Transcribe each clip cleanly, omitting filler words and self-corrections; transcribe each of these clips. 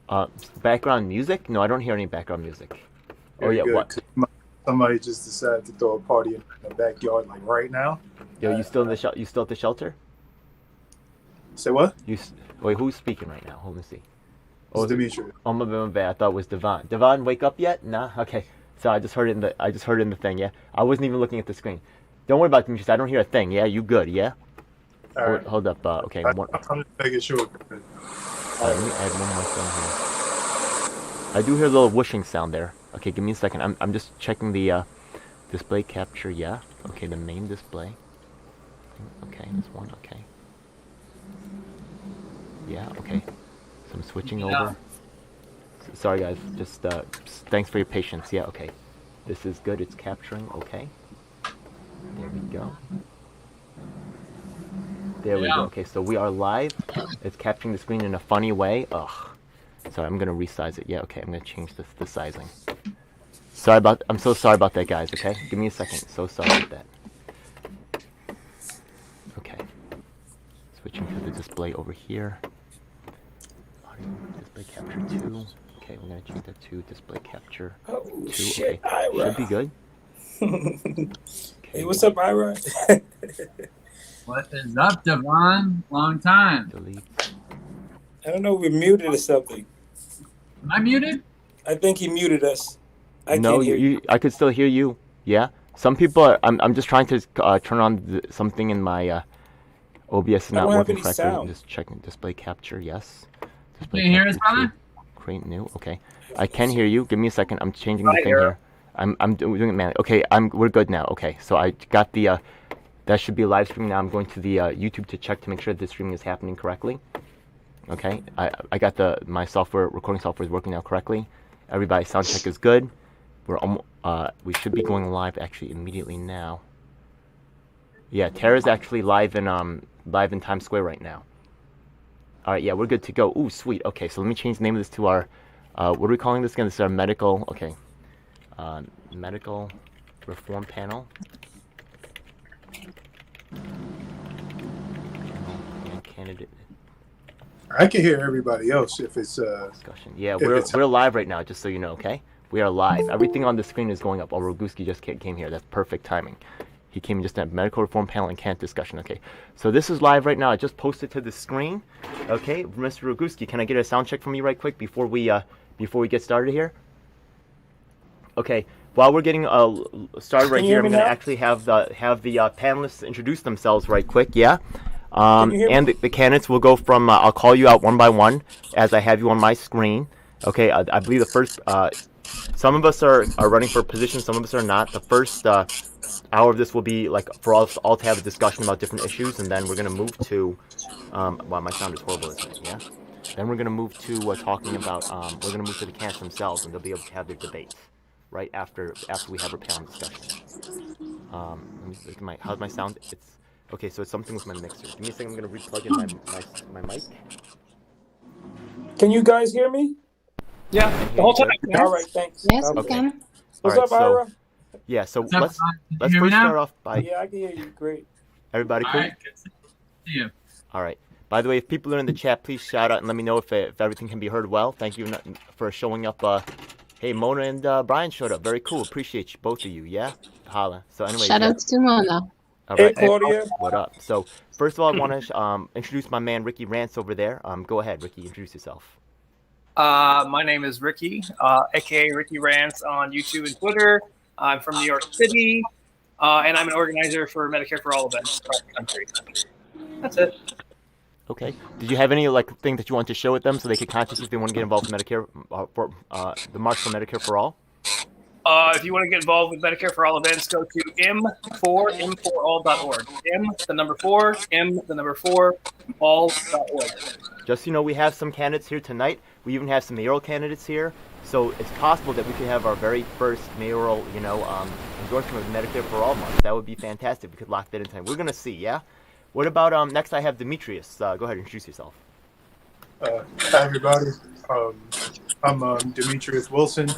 Uh, Background music? No, I don't hear any background music. Oh Very yeah, good. what? 'Cause somebody just decided to throw a party in the backyard, like right now. Yo, you still in Uh, the you still at the shelter? Say what? Wait, who's speaking right now? Let me see. This Oh, is is it? Demetrius. Oh my bad. I thought it was Devon. Devon, wake up yet? Nah. Okay. So I just heard it in the thing. Yeah. I wasn't even looking at the screen. Don't worry about it, Demetrius. I don't hear a thing. Yeah. You good? Yeah. All right. Hold up. Okay. I'm just making sure. All right. Let me add one more thing here. I do hear a little whooshing sound there. Okay. Give me a second. I'm just checking the display capture. Yeah. Okay. The main display. Okay. This one. Okay. Yeah. Okay. So I'm switching over. Sorry guys, just thanks for your patience. Yeah, okay. This is good, it's capturing, okay. There we go. There we go. Okay, so we are live. It's capturing the screen in a funny way. Ugh. Sorry, I'm gonna resize it. Yeah, okay, I'm gonna change the sizing. I'm so sorry about that, guys, okay? Give me a second. So sorry about that. Okay. Switching to the display over here. Audio display capture 2. Okay, we're gonna change that to display capture Oh 2. shit, Okay, Ira. should be good. Hey, Okay, what's up, Ira? What is up, Devon? Long time. delete. I don't know, we muted or something. Am I muted? I think he muted us. I No, can't hear you. I could still hear you. Yeah. Some people are. I'm just trying to turn on something in my OBS is I not don't have working any correctly. I'm sound. just checking display capture. Yes. Can Display you hear us, capture brother? 2. Create new. Okay. I can hear you. Give me a second. I'm changing the I thing hear here. I'm doing it manually. Okay. We're good now. Okay. So I got the that should be live streaming now. I'm going to the YouTube to check to make sure the streaming is happening correctly. Okay. I got my recording software is working now correctly. Everybody's sound check is good. We should be going live actually immediately now. Yeah, Tara's actually live in Times Square right now. All right, yeah, we're good to go. Ooh, sweet. Okay, so let me change the name of this to our what are we calling this again? This is our medical. Okay, medical reform panel. And candidate I can hear everybody else if it's discussion. Yeah, if it's we're live right now. Just so you know, okay. We are live. Everything on the screen is going up. Oh, Roguski just came here. That's perfect timing. He came just at medical reform panel and candidate discussion. Okay, so this is live right now. I just posted to the screen. Okay, Mr. Roguski, can I get a sound check from you right quick before we get started here? Okay, while we're getting started right Can you here, hear I'm me gonna now? actually have the panelists introduce themselves right quick. Yeah. Can you hear And me? the candidates will go from, I'll call you out one by one as I have you on my screen. Okay, I believe the first, some of us are running for positions, some of us are not. The first hour of this will be like for us all to have a discussion about different issues, and then we're going to move to, wow, my sound is horrible, isn't it? Yeah? Then we're going to move to talking about, we're going to move to the candidates themselves, and they'll be able to have their debates right after we have our panel discussion. Let me look at how's my sound? It's okay. So it's something with my mixer. Give me a second. I'm gonna replug in my mic. Can you guys hear me? Yeah, Can the hear whole you time. good? Yes. All right, thanks. Yes, we Okay. can. All What's right. up, So Ira? yeah. So What's up, let's Devon? Can you let's hear me first now? start off by Yeah, I can hear you. Great. everybody All cool. right, good to see you. All right. By the way, if people are in the chat, please shout out and let me know if everything can be heard well. Thank you for showing up. Hey, Mona and Brian showed up. Very cool. Appreciate you, both of you. Yeah. Holla. So anyways, Shout yeah. out to Mona. All Hey, right. Claudia. What up? So first of all, I want to introduce my man Ricky Rance over there. Go ahead, Ricky. Introduce yourself. My name is Ricky, aka Ricky Rance on YouTube and Twitter. I'm from New York City, and I'm an organizer for Medicare for All events across the country. That's it. Okay. Did you have any thing that you want to share with them so they could contact you if they want to get involved with Medicare for the March for Medicare for All? If you want to get involved with Medicare for All events, go to m4all.org. M, the number 4, M, the number 4, all.org. Just so you know, we have some candidates here tonight. We even have some mayoral candidates here. So it's possible that we could have our very first mayoral, endorsement of Medicare for All month. That would be fantastic. We could lock that in time. We're going to see, yeah? What about, next I have Demetrius. Go ahead and introduce yourself. Hi everybody. I'm Demetrius Wilson.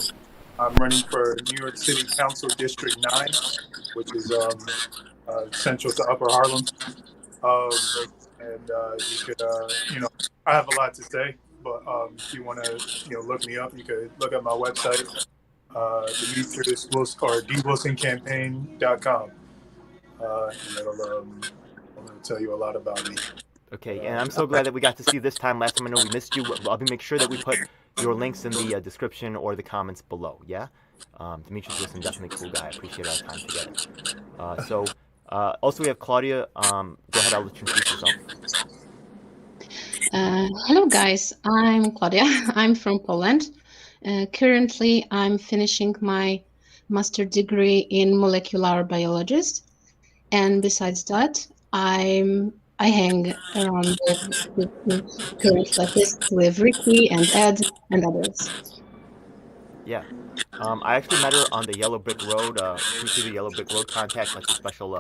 I'm running for New York City Council District 9, which is central to Upper Harlem. And you could, I have a lot to say. But if you want to, look me up, you could look at my website, Demetrius Wilson or dwilsoncampaign.com, and it'll tell you a lot about me. Okay, and I'm so glad that we got to see you this time. Last time I know we missed you. I'll make sure that we put your links in the description or the comments below. Yeah, Demetrius Wilson, definitely cool guy. I appreciate our time together. Also we have Claudia. Go ahead, I'll let you introduce yourself. Hello guys, I'm Claudia. I'm from Poland. Currently, I'm finishing my master degree in molecular biologist, and besides that, I hang around with current leftists with Ricky and Ed and others. Yeah. I actually met her on the Yellow Brick Road. Through the Yellow Brick Road contact, like a special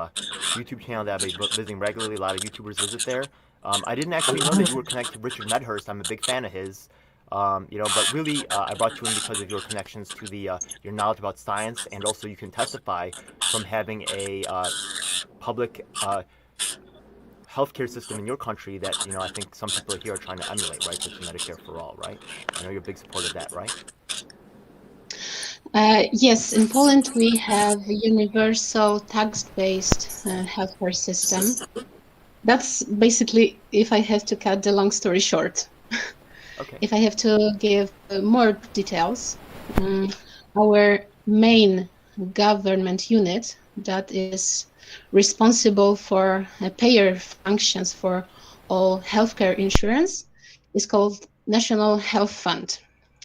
YouTube channel that I've been visiting regularly. A lot of YouTubers visit there. I didn't actually know that you were connected to Richard Medhurst. I'm a big fan of his. But really, I brought you in because of your connections to your knowledge about science, and also you can testify from having a public healthcare system in your country that I think some people here are trying to emulate, right? Such as Medicare for all, right? I know you're a big supporter of that, right? Yes, in Poland we have a universal tax-based healthcare system. That's basically, if I have to cut the long story short. Okay. If I have to give more details, our main government unit that is responsible for payer functions for all healthcare insurance is called National Health Fund,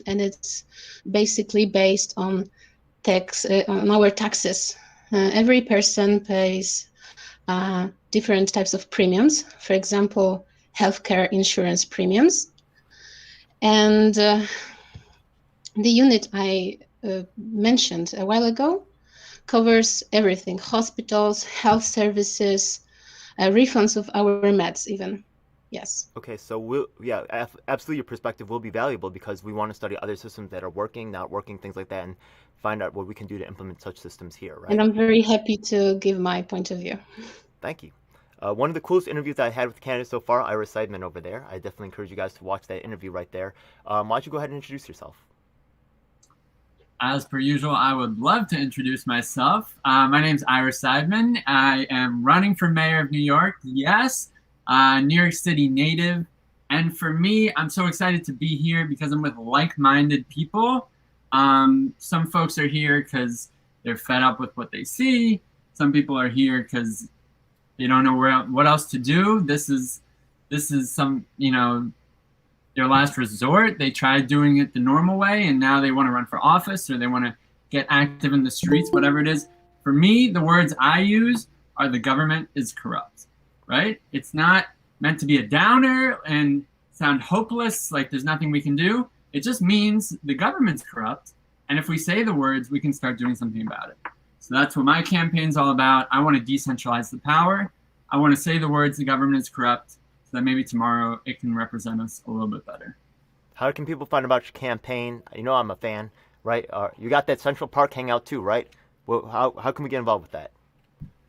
and it's basically based on on our taxes. Every person pays different types of premiums. For example, healthcare insurance premiums. And the unit I mentioned a while ago covers everything: hospitals, health services, refunds of our meds even. Yes. Okay, so absolutely your perspective will be valuable because we want to study other systems that are working, not working, things like that, and find out what we can do to implement such systems here, right? And I'm very happy to give my point of view. Thank you. One of the coolest interviews I had with candidates so far, Ira Seidman over there. I definitely encourage you guys to watch that interview right there. Why don't you go ahead and introduce yourself? As per usual, I would love to introduce myself. My name is Ira Seidman. I am running for mayor of New York. Yes, New York City native. And for me, I'm so excited to be here because I'm with like-minded people. Some folks are here because they're fed up with what they see. Some people are here because they don't know what else to do. This is some, their last resort. They tried doing it the normal way, and now they want to run for office or they want to get active in the streets, whatever it is. For me, the words I use are the government is corrupt, right? It's not meant to be a downer and sound hopeless, like there's nothing we can do. It just means the government's corrupt, and if we say the words, we can start doing something about it. So that's what my campaign's all about. I want to decentralize the power. I want to say the words the government is corrupt so that maybe tomorrow it can represent us a little bit better. How can people find about your campaign? I'm a fan, right? You got that Central Park hangout too, right? Well, how can we get involved with that?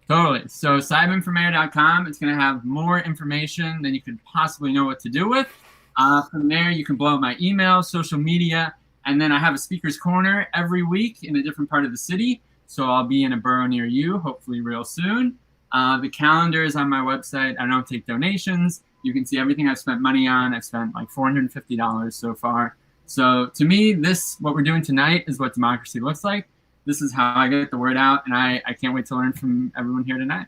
Totally. So SeidmanForMayor.com, it's going to have more information than you could possibly know what to do with. From there, you can blow up my email, social media, and then I have a speaker's corner every week in a different part of the city. So I'll be in a borough near you, hopefully real soon. The calendar is on my website. I don't take donations. You can see everything I've spent money on. I've spent like $450 so far. So to me, what we're doing tonight is what democracy looks like. This is how I get the word out, and I can't wait to learn from everyone here tonight.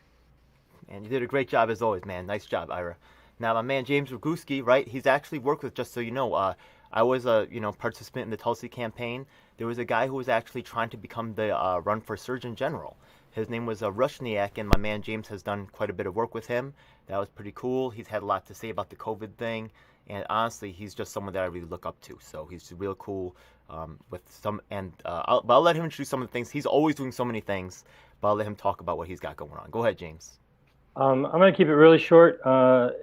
And you did a great job as always, man. Nice job, Ira. Now, my man James Roguski, right? He's actually worked with, just so you know, I was a participant in the Tulsi campaign. There was a guy who was actually trying to become the run for Surgeon General. His name was Rushniak, and my man James has done quite a bit of work with him. That was pretty cool. He's had a lot to say about the COVID thing, and honestly, he's just someone that I really look up to. So he's real cool with some, and I'll let him introduce some of the things. He's always doing so many things, but I'll let him talk about what he's got going on. Go ahead, James. I'm going to keep it really short.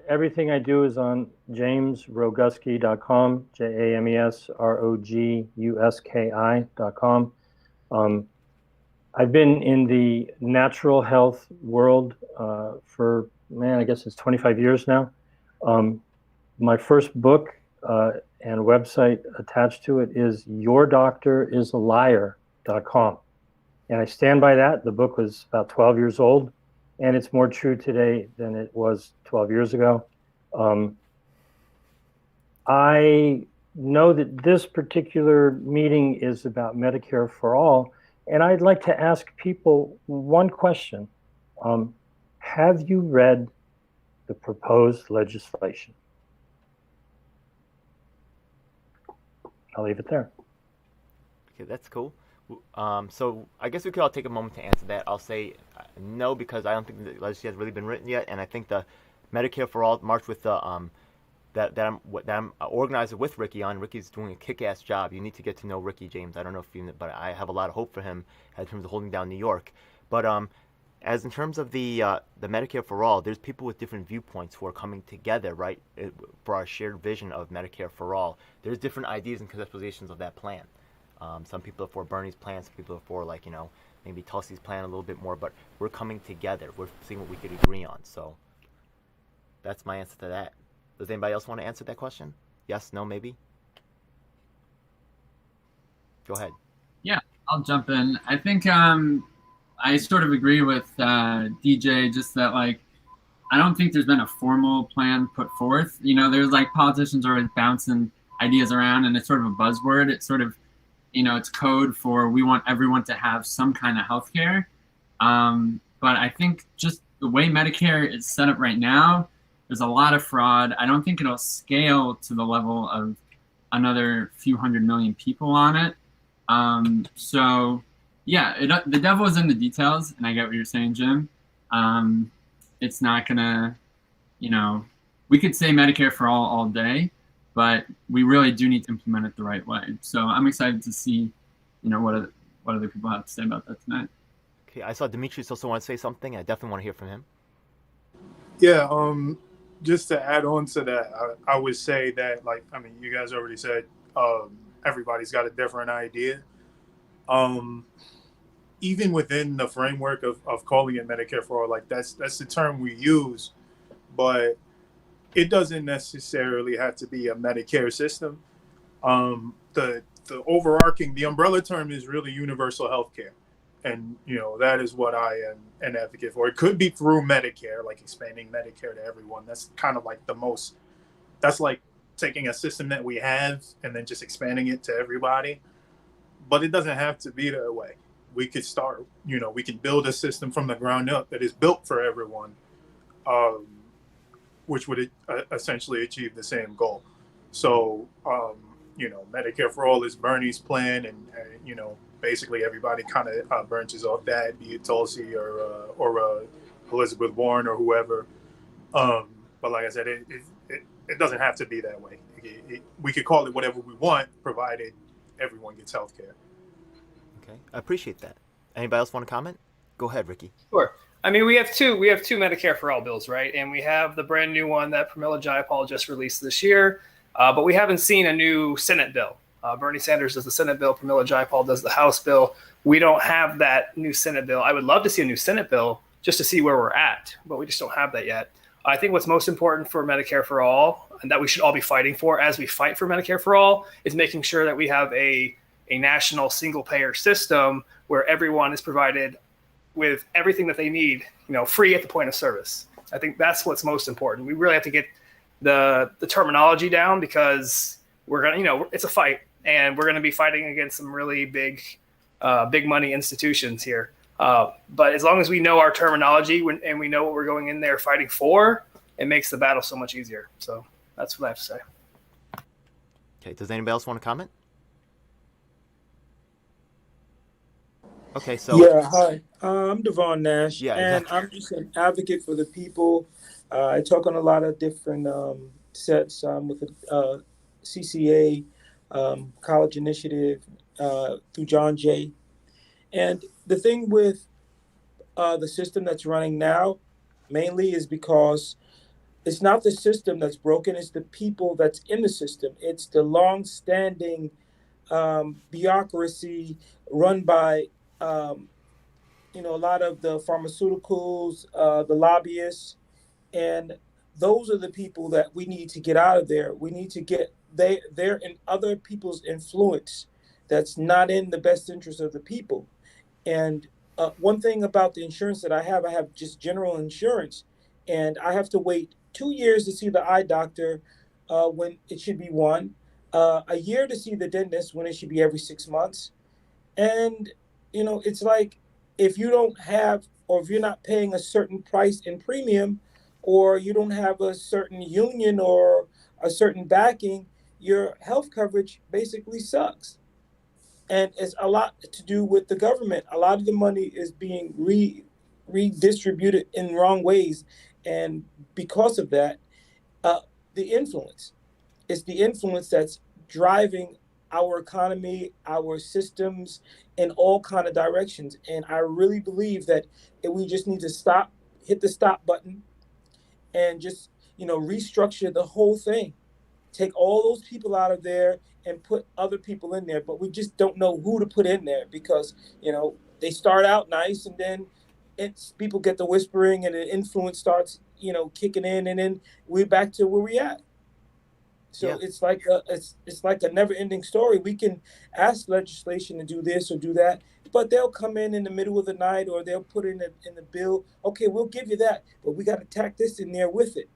Everything I do is on jamesroguski.com, JamesRoguski.com. I've been in the natural health world for, I guess it's 25 years now. My first book and website attached to it is yourdoctorisaliar.com. And I stand by that. The book was about 12 years old, and it's more true today than it was 12 years ago. I know that this particular meeting is about Medicare for all, and I'd like to ask people one question. Have you read the proposed legislation? I'll leave it there. Okay, that's cool. So I guess we could all take a moment to answer that. I'll say no, because I don't think the legislation has really been written yet, and I think the Medicare for All march with the that I'm organizer with Ricky on. Ricky's doing a kick-ass job. You need to get to know Ricky, James. I don't know if you, but I have a lot of hope for him in terms of holding down New York. But as in terms of the Medicare for All, there's people with different viewpoints who are coming together, right, for our shared vision of Medicare for All. There's different ideas and conceptualizations of that plan. Some people are for Bernie's plan, some people are for, like, maybe Tulsi's plan a little bit more, but we're coming together. We're seeing what we could agree on. So that's my answer to that. Does anybody else want to answer that question? Yes, no, maybe? Go ahead. Yeah, I'll jump in. I think I sort of agree with DJ, just that, like, I don't think there's been a formal plan put forth. There's, like, politicians are always bouncing ideas around, and it's sort of a buzzword. It's sort of, it's code for we want everyone to have some kind of health care. But I think just the way Medicare is set up right now, there's a lot of fraud. I don't think it'll scale to the level of another few 100 million people on it. So yeah, the devil is in the details, and I get what you're saying, Jim. It's not gonna, we could say Medicare for all day, but we really do need to implement it the right way. So I'm excited to see, what other people have to say about that tonight. Okay, I saw Demetrius also want to say something. I definitely want to hear from him. Yeah, just to add on to that, I would say that, you guys already said everybody's got a different idea. Even within the framework of calling it Medicare for All, that's the term we use, but it doesn't necessarily have to be a Medicare system. The overarching, the umbrella term is really universal health care. And, that is what I am an advocate for. It could be through Medicare, like expanding Medicare to everyone. That's kind of like that's like taking a system that we have and then just expanding it to everybody. But it doesn't have to be that way. We could start, we can build a system from the ground up that is built for everyone, which would essentially achieve the same goal. So, Medicare for All is Bernie's plan, and basically everybody kind of branches off that, be it Tulsi or Elizabeth Warren or whoever. But like I said, it doesn't have to be that way. We could call it whatever we want, provided everyone gets health care. Okay, I appreciate that. Anybody else want to comment? Go ahead, Ricky. Sure. I mean, we have two Medicare for All bills, right? And we have the brand new one that Pramila Jayapal just released this year, but we haven't seen a new Senate bill. Bernie Sanders does the Senate bill. Pramila Jayapal does the House bill. We don't have that new Senate bill. I would love to see a new Senate bill just to see where we're at, but we just don't have that yet. I think what's most important for Medicare for All, and that we should all be fighting for as we fight for Medicare for All, is making sure that we have a national single-payer system where everyone is provided with everything that they need, free at the point of service. I think that's what's most important. We really have to get the terminology down, because we're gonna, it's a fight, and we're going to be fighting against some really big money institutions here. But as long as we know our terminology and we know what we're going in there fighting for, it makes the battle so much easier. So that's what I have to say. Okay. Does anybody else want to comment? Okay. So yeah, hi. I'm Devon Nash, yeah, and I'm just an advocate for the people. I talk on a lot of different sets with the CCA, College Initiative, through John Jay. And the thing with the system that's running now mainly is because it's not the system that's broken, it's the people that's in the system. It's the long-standing bureaucracy run by a lot of the pharmaceuticals, the lobbyists, and those are the people that we need to get out of there. We need to get they're in other people's influence that's not in the best interest of the people. And one thing about the insurance that I have just general insurance, and I have to wait 2 years to see the eye doctor when it should be one, a year to see the dentist when it should be every 6 months. And, it's like if you don't have, or if you're not paying a certain price in premium, or you don't have a certain union or a certain backing, your health coverage basically sucks. And it's a lot to do with the government. A lot of the money is being redistributed in wrong ways. And because of that, uh, the influence, it's the influence that's driving our economy, our systems in all kind of directions. And I really believe that we just need to hit the stop button, and just, restructure the whole thing. Take all those people out of there and put other people in there. But we just don't know who to put in there because, they start out nice, and then people get the whispering and the influence starts, kicking in, and then we're back to where we at. So Yeah. it's like a never-ending story. We can ask legislation to do this or do that, but they'll come in the middle of the night, or they'll put in the bill. Okay, we'll give you that, but we got to tack this in there with it.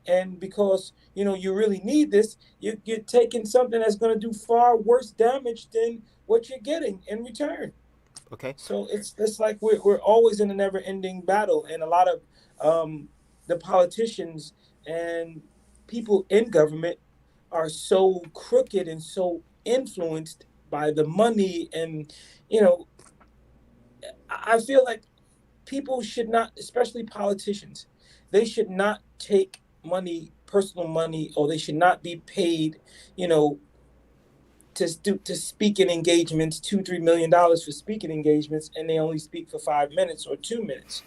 And because you really need this, you're taking something that's going to do far worse damage than what you're getting in return. Okay. So it's like we're always in a never-ending battle, and a lot of the politicians and people in government are so crooked and so influenced by the money. And I feel like people should not, especially politicians, they should not take personal money, or they should not be paid, to speak in engagements, $2-3 million for speaking engagements, and they only speak for 5 minutes or 2 minutes.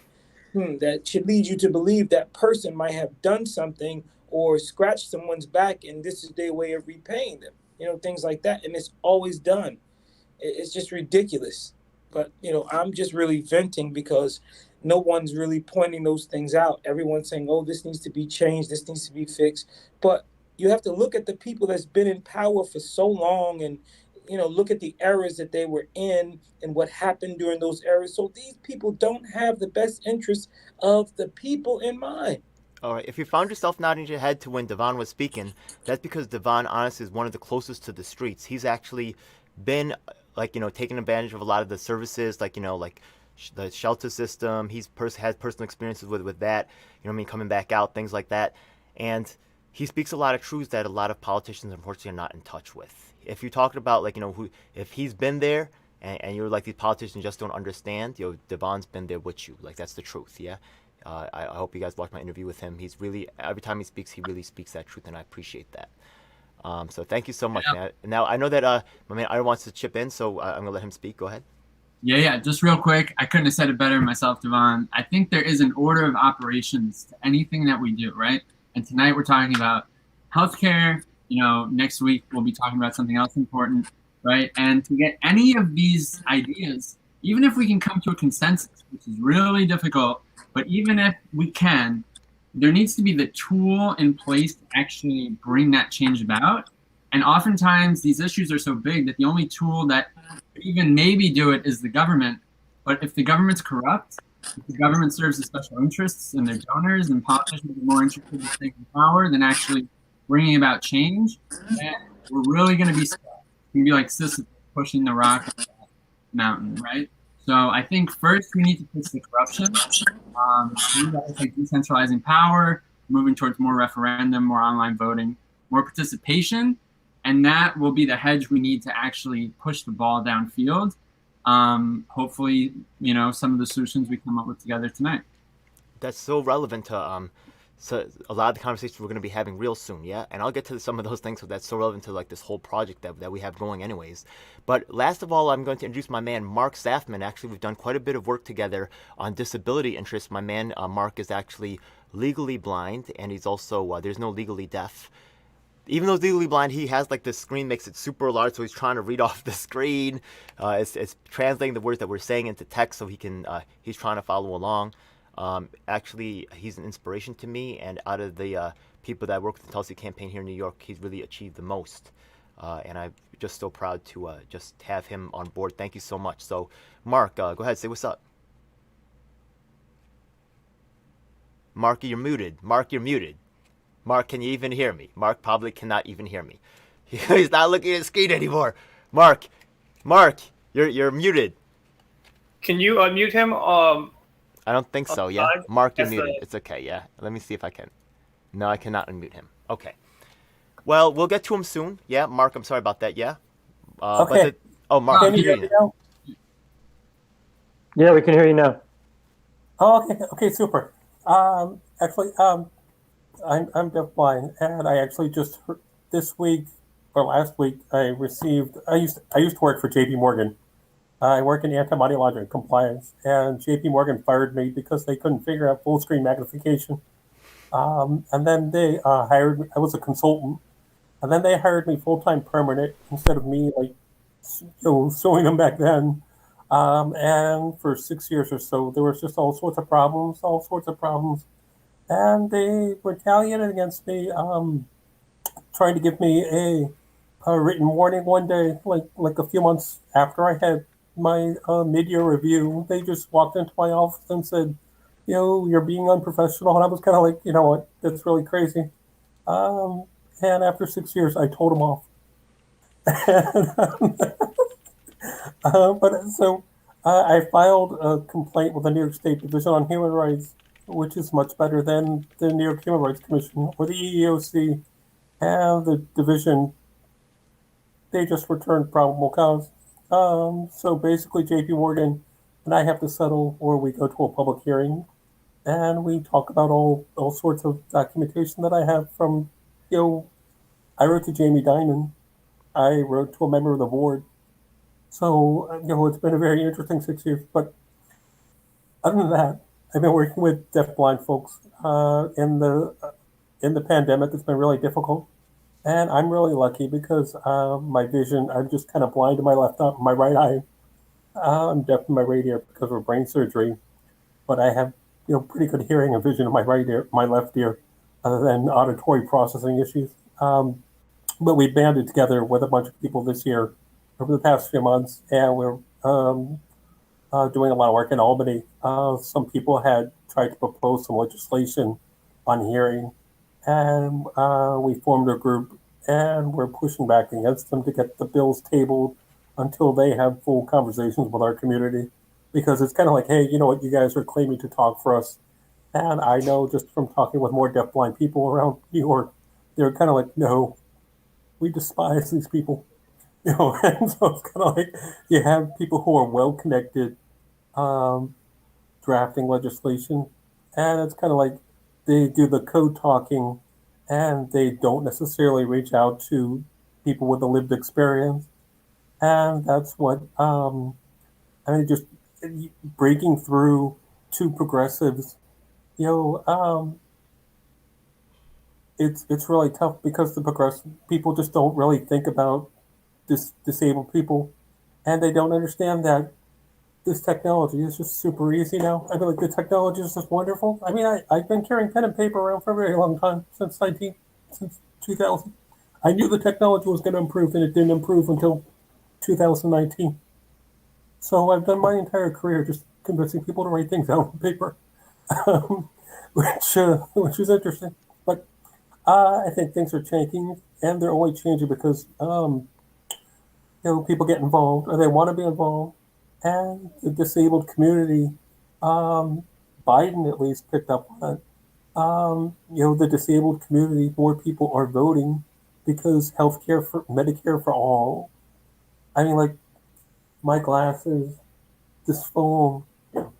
That should lead you to believe that person might have done something or scratched someone's back, and this is their way of repaying them. Things like that, and it's always done. It's just ridiculous. But I'm just really venting because no one's really pointing those things out. Everyone's saying, "Oh, this needs to be changed. This needs to be fixed." But you have to look at the people that's been in power for so long, and look at the eras that they were in and what happened during those eras. So these people don't have the best interests of the people in mind. All right. If you found yourself nodding your head to when Devon was speaking, that's because Devon, honestly, is one of the closest to the streets. He's actually been, taking advantage of a lot of the services, the shelter system. He's had personal experiences with that. Coming back out, things like that, and he speaks a lot of truths that a lot of politicians, unfortunately, are not in touch with. If you're talking about if he's been there, and you're like, these politicians just don't understand, Devon's been there with you. That's the truth. Yeah. I hope you guys watch my interview with him. He's really, every time he speaks, he really speaks that truth, and I appreciate that. So thank you so much, man. Now, I know that my man Ira wants to chip in, so I'm going to let him speak. Go ahead. Yeah, just real quick. I couldn't have said it better myself, Devon. I think there is an order of operations to anything that we do, right? And tonight we're talking about healthcare. Next week we'll be talking about something else important, right? And to get any of these ideas, even if we can come to a consensus, which is really difficult, but even if we can, there needs to be the tool in place to actually bring that change about. And oftentimes these issues are so big that the only tool that even maybe do it is the government. But if the government's corrupt, if the government serves the special interests and their donors, and politicians are more interested in taking power than actually bringing about change, then we're really going to be stuck. It's going to be like Sisyphus pushing the rock up that mountain, right? So I think first we need to fix the corruption. Like decentralizing power, moving towards more referendum, more online voting, more participation, and that will be the hedge we need to actually push the ball downfield. Hopefully, some of the solutions we come up with together tonight. That's so relevant to so a lot of the conversations we're going to be having real soon, yeah? And I'll get to some of those things, so that's so relevant to this whole project that we have going anyways. But last of all, I'm going to introduce my man, Mark Safman. Actually, we've done quite a bit of work together on disability interests. My man, Mark, is actually legally blind, and he's also, there's no legally deaf. Even though he's legally blind, he has this screen makes it super large, so he's trying to read off the screen. It's translating the words that we're saying into text, so he's trying to follow along. Actually, he's an inspiration to me, and out of the people that work with the Tulsi campaign here in New York, he's really achieved the most. And I'm just so proud to just have him on board. Thank you so much. So, Mark, go ahead, say what's up. Mark, you're muted. Mark, you're muted. Mark, can you even hear me? Mark probably cannot even hear me. He's not looking at the screen anymore. Mark, you're muted. Can you unmute him? I don't think so. Yeah, Mark, you're muted. It's okay. Yeah, let me see if I can. No, I cannot unmute him. Okay. Well, we'll get to him soon. Yeah, Mark, I'm sorry about that. Yeah. Okay. Mark, can you hear me now? Yeah, we can hear you now. Oh, okay. Okay, super. Actually, I'm deafblind, and I actually just heard this week or last week I used to work for J.P. Morgan. I work in anti-money laundering compliance, and J.P. Morgan fired me because they couldn't figure out full screen magnification. And then they hired me. I was a consultant, and then they hired me full-time permanent instead of me suing them back then. And for 6 years or so, there was just all sorts of problems. And they retaliated against me, trying to give me a written warning one day, like a few months after I had my mid-year review. They just walked into my office and said, you're being unprofessional. And I was kind of like, you know what, that's really crazy. And after 6 years, I told them off. I filed a complaint with the New York State Division on Human Rights, which is much better than the New York Human Rights Commission or the EEOC. And the division, they just returned probable cause. So basically, J.P. Morgan and I have to settle, or we go to a public hearing, and we talk about all sorts of documentation that I have from, I wrote to Jamie Dimon. I wrote to a member of the board. So, it's been a very interesting 6 years. But other than that, I've been working with deafblind folks in the pandemic. It's been really difficult. And I'm really lucky because my vision, I'm just kind of blind in my my right eye. I'm deaf in my right ear because of brain surgery. But I have, pretty good hearing and vision in my right ear, my left ear, other than auditory processing issues. But we banded together with a bunch of people this year over the past few months, and we're doing a lot of work in Albany. Some people had tried to propose some legislation on hearing, and we formed a group, and we're pushing back against them to get the bills tabled until they have full conversations with our community. Because it's kind of like, hey, you know what, you guys are claiming to talk for us. And I know just from talking with more deafblind people around New York, they're kind of like, no, we despise these people. And so it's kind of like you have people who are well connected drafting legislation, and it's kind of like they do the code talking and they don't necessarily reach out to people with a lived experience. And that's what just breaking through to progressives, it's really tough because the progressive people just don't really think about disabled people, and they don't understand that this technology is just super easy now. I feel like the technology is just wonderful. I mean, I've been carrying pen and paper around for a very long time, since 2000. I knew the technology was going to improve, and it didn't improve until 2019. So I've done my entire career just convincing people to write things out on paper, which is interesting. But I think things are changing, and they're only changing because people get involved, or they want to be involved, and the disabled community, Biden at least picked up on it. The disabled community, more people are voting because healthcare for Medicare for all. I mean, like my glasses, this phone,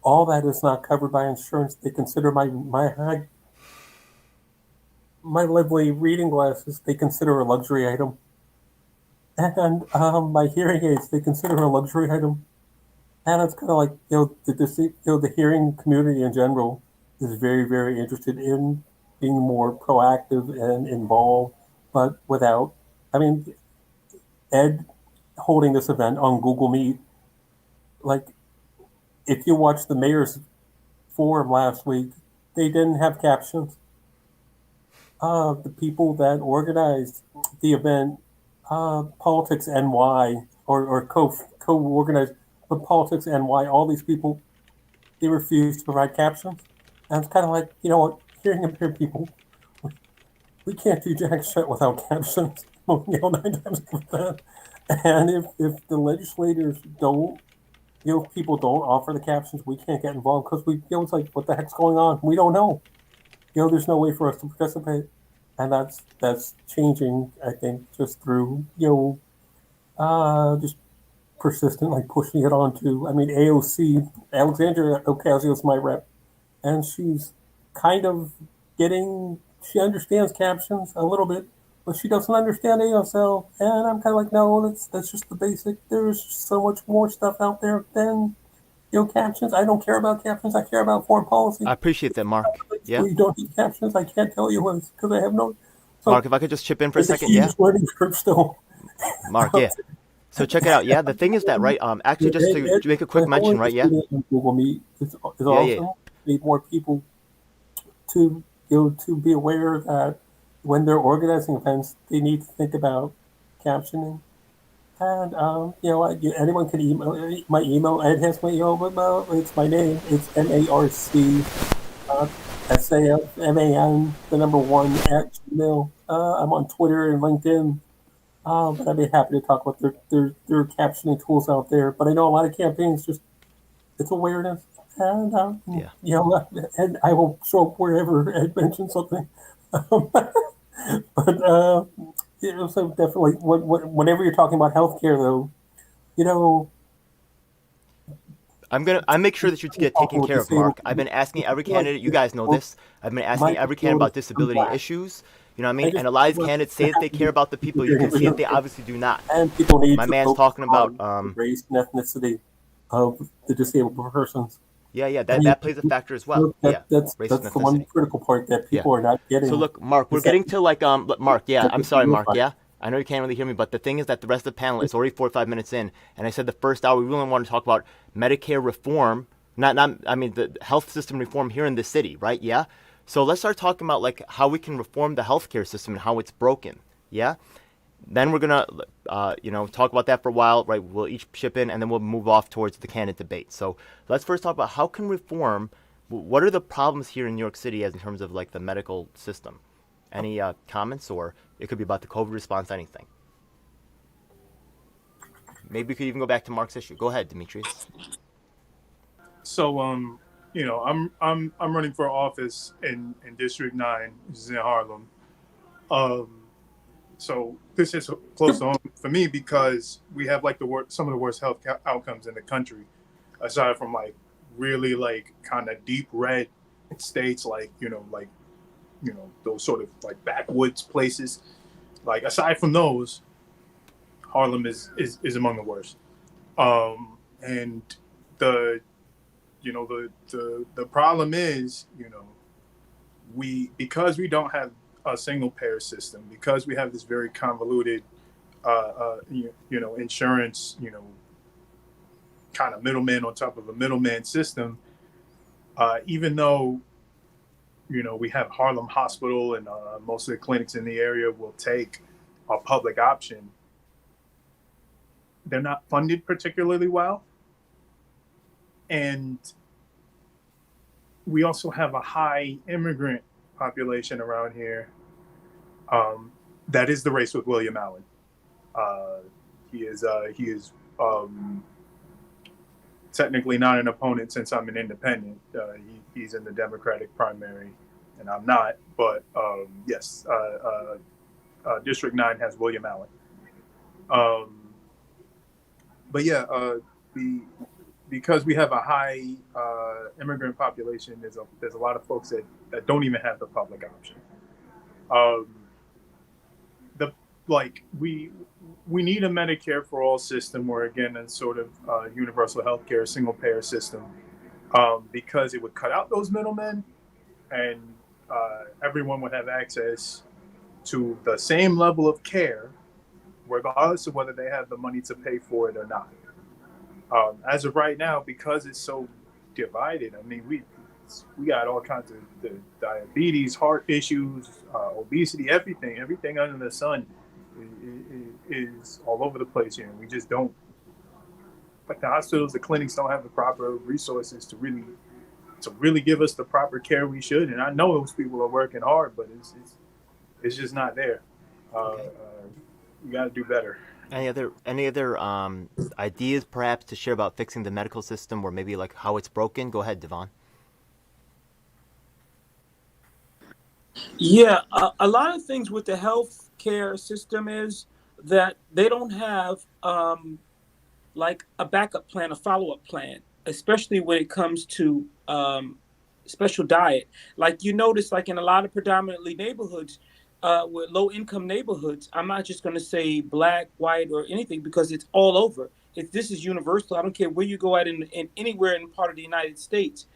all that is not covered by insurance. They consider my lovely reading glasses, they consider a luxury item. And my hearing aids, they consider a luxury item. And it's kind of like, the hearing community in general is very, very interested in being more proactive and involved, but without, Ed holding this event on Google Meet, like, if you watch the mayor's forum last week, they didn't have captions. the people that organized the event, Politics NY, or co-organized, but Politics NY, all these people, they refused to provide captions. And it's kind of like, you know what, hearing impaired people, we can't do jack shit without captions. You know, 9 times out of 10. And if the legislators don't, you know, if people don't offer the captions, we can't get involved because we, you know, it's like, what the heck's going on? We don't know. You know, there's no way for us to participate, and that's changing. I think just through, you know, just persistently pushing it on to. I mean, AOC Alexandria Ocasio is my rep, and she's kind of getting. She understands captions a little bit, but she doesn't understand ASL. And I'm kind of like, no, that's just the basic. There's so much more stuff out there than, you know, captions. I don't care about captions. I care about foreign policy. I appreciate that, Mark. Yeah. You don't need captions. I can't tell you what, because I have no. So Mark, if I could just chip in for a second, yeah. Learning curve still. Mark, yeah. So check it out. Yeah, the thing is that, right? Actually, just to make a quick mention, right? Yeah. Google Meet is Yeah, awesome. yeah. Need more people to, you know, to be aware that when they're organizing events, they need to think about captioning. And you know, anyone can email my email. Ed has my email, but it's my name. It's MARC SAFMAN, the number 1 at Gmail. I'm on Twitter and LinkedIn. But I'd be happy to talk about their captioning tools out there. But I know a lot of campaigns just, it's awareness. And Yeah. you know, and I will show up wherever Ed mentions something. But you know, so definitely, whenever you're talking about healthcare, though, you know, I make sure that you get taken care of, Mark. I've been asking every candidate. You guys know this. I've been asking every candidate about disability issues. You know what I mean? And a lot of these candidates say that they care about the people. You can see that they obviously do not. And people need My to man's focus talking about on race and ethnicity of the disabled persons. yeah, that plays a factor as well. Yeah, That's race and the one ethnicity. critical part that people are not getting. So look, Mark, we're getting to like Mark. Yeah, I'm sorry, Mark. Yeah, I know you can't really hear me, but the thing is that the rest of the panel is already 45 minutes in, and I said the first hour we really want to talk about Medicare reform, not I mean the health system reform here in the city, right? Yeah. So let's start talking about like how we can reform the healthcare system and how it's broken. Yeah. Then we're gonna you know, talk about that for a while, right? We'll each chip in, and then we'll move off towards the candidate debate. So let's first talk about how can reform. What are the problems here in New York City as in terms of like the medical system? Any comments, or it could be about the COVID response, anything. Maybe we could even go back to Mark's issue. Go ahead, Demetrius. So you know, I'm running for office in District 9, which is in Harlem. So this is close to home for me because we have like some of the worst health outcomes in the country, aside from like really like kind of deep red states, like you know those sort of like backwoods places. Like aside from those, Harlem is among the worst. And the problem is, you know, because we don't have a single payer system, because we have this very convoluted insurance, kind of middleman on top of a middleman system, even though, we have Harlem Hospital and most of the clinics in the area will take a public option, they're not funded particularly well. And we also have a high immigrant population around here. That is the race with William Allen. He is technically not an opponent since I'm an independent. He's in the Democratic primary and I'm not, but yes, District 9 has William Allen. But yeah, because we have a high immigrant population, there's a lot of folks that don't even have the public option. We need a Medicare for all system, or again, a sort of universal healthcare, single payer system, because it would cut out those middlemen, and everyone would have access to the same level of care, regardless of whether they have the money to pay for it or not. As of right now, because it's so divided, I mean, we got all kinds of the diabetes, heart issues, obesity, everything under the sun is all over the place here, and we just don't. Like the hospitals, the clinics don't have the proper resources to really give us the proper care we should. And I know those people are working hard, but it's just not there. You got to do better. Any other ideas perhaps to share about fixing the medical system, or maybe like how it's broken? Go ahead, Devon. Yeah, a lot of things with the healthcare system is that they don't have like a backup plan, a follow-up plan, especially when it comes to special diet. Like you notice, like in a lot of predominantly neighborhoods, with low-income neighborhoods, I'm not just going to say black, white, or anything because it's all over. This is universal. I don't care where you go at in anywhere in part of the United States,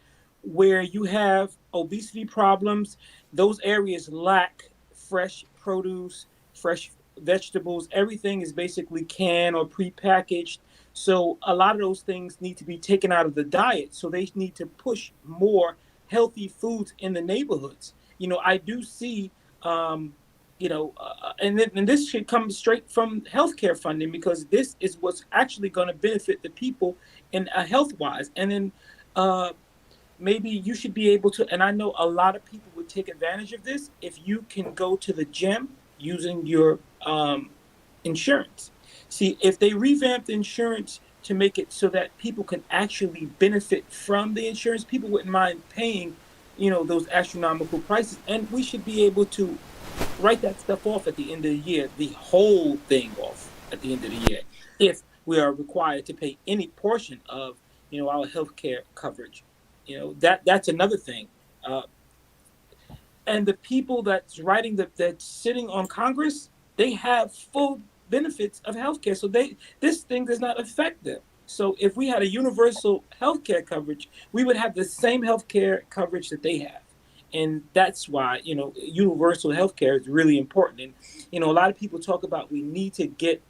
where you have obesity problems. Those areas lack fresh produce, fresh vegetables. Everything is basically canned or prepackaged. So a lot of those things need to be taken out of the diet. So they need to push more healthy foods in the neighborhoods. I do see, and this should come straight from healthcare funding, because this is what's actually going to benefit the people in health-wise. And then maybe you should be able to, and I know a lot of people would take advantage of this, if you can go to the gym using your insurance. See, if they revamp the insurance to make it so that people can actually benefit from the insurance, people wouldn't mind paying, those astronomical prices. And we should be able to write that stuff off at the end of the year, the whole thing off at the end of the year, if we are required to pay any portion of, our healthcare coverage. That's another thing. And the people that's sitting on Congress, they have full benefits of healthcare. So this thing does not affect them. So if we had a universal healthcare coverage, we would have the same healthcare coverage that they have. And that's why, universal healthcare is really important. And, a lot of people talk about we need to get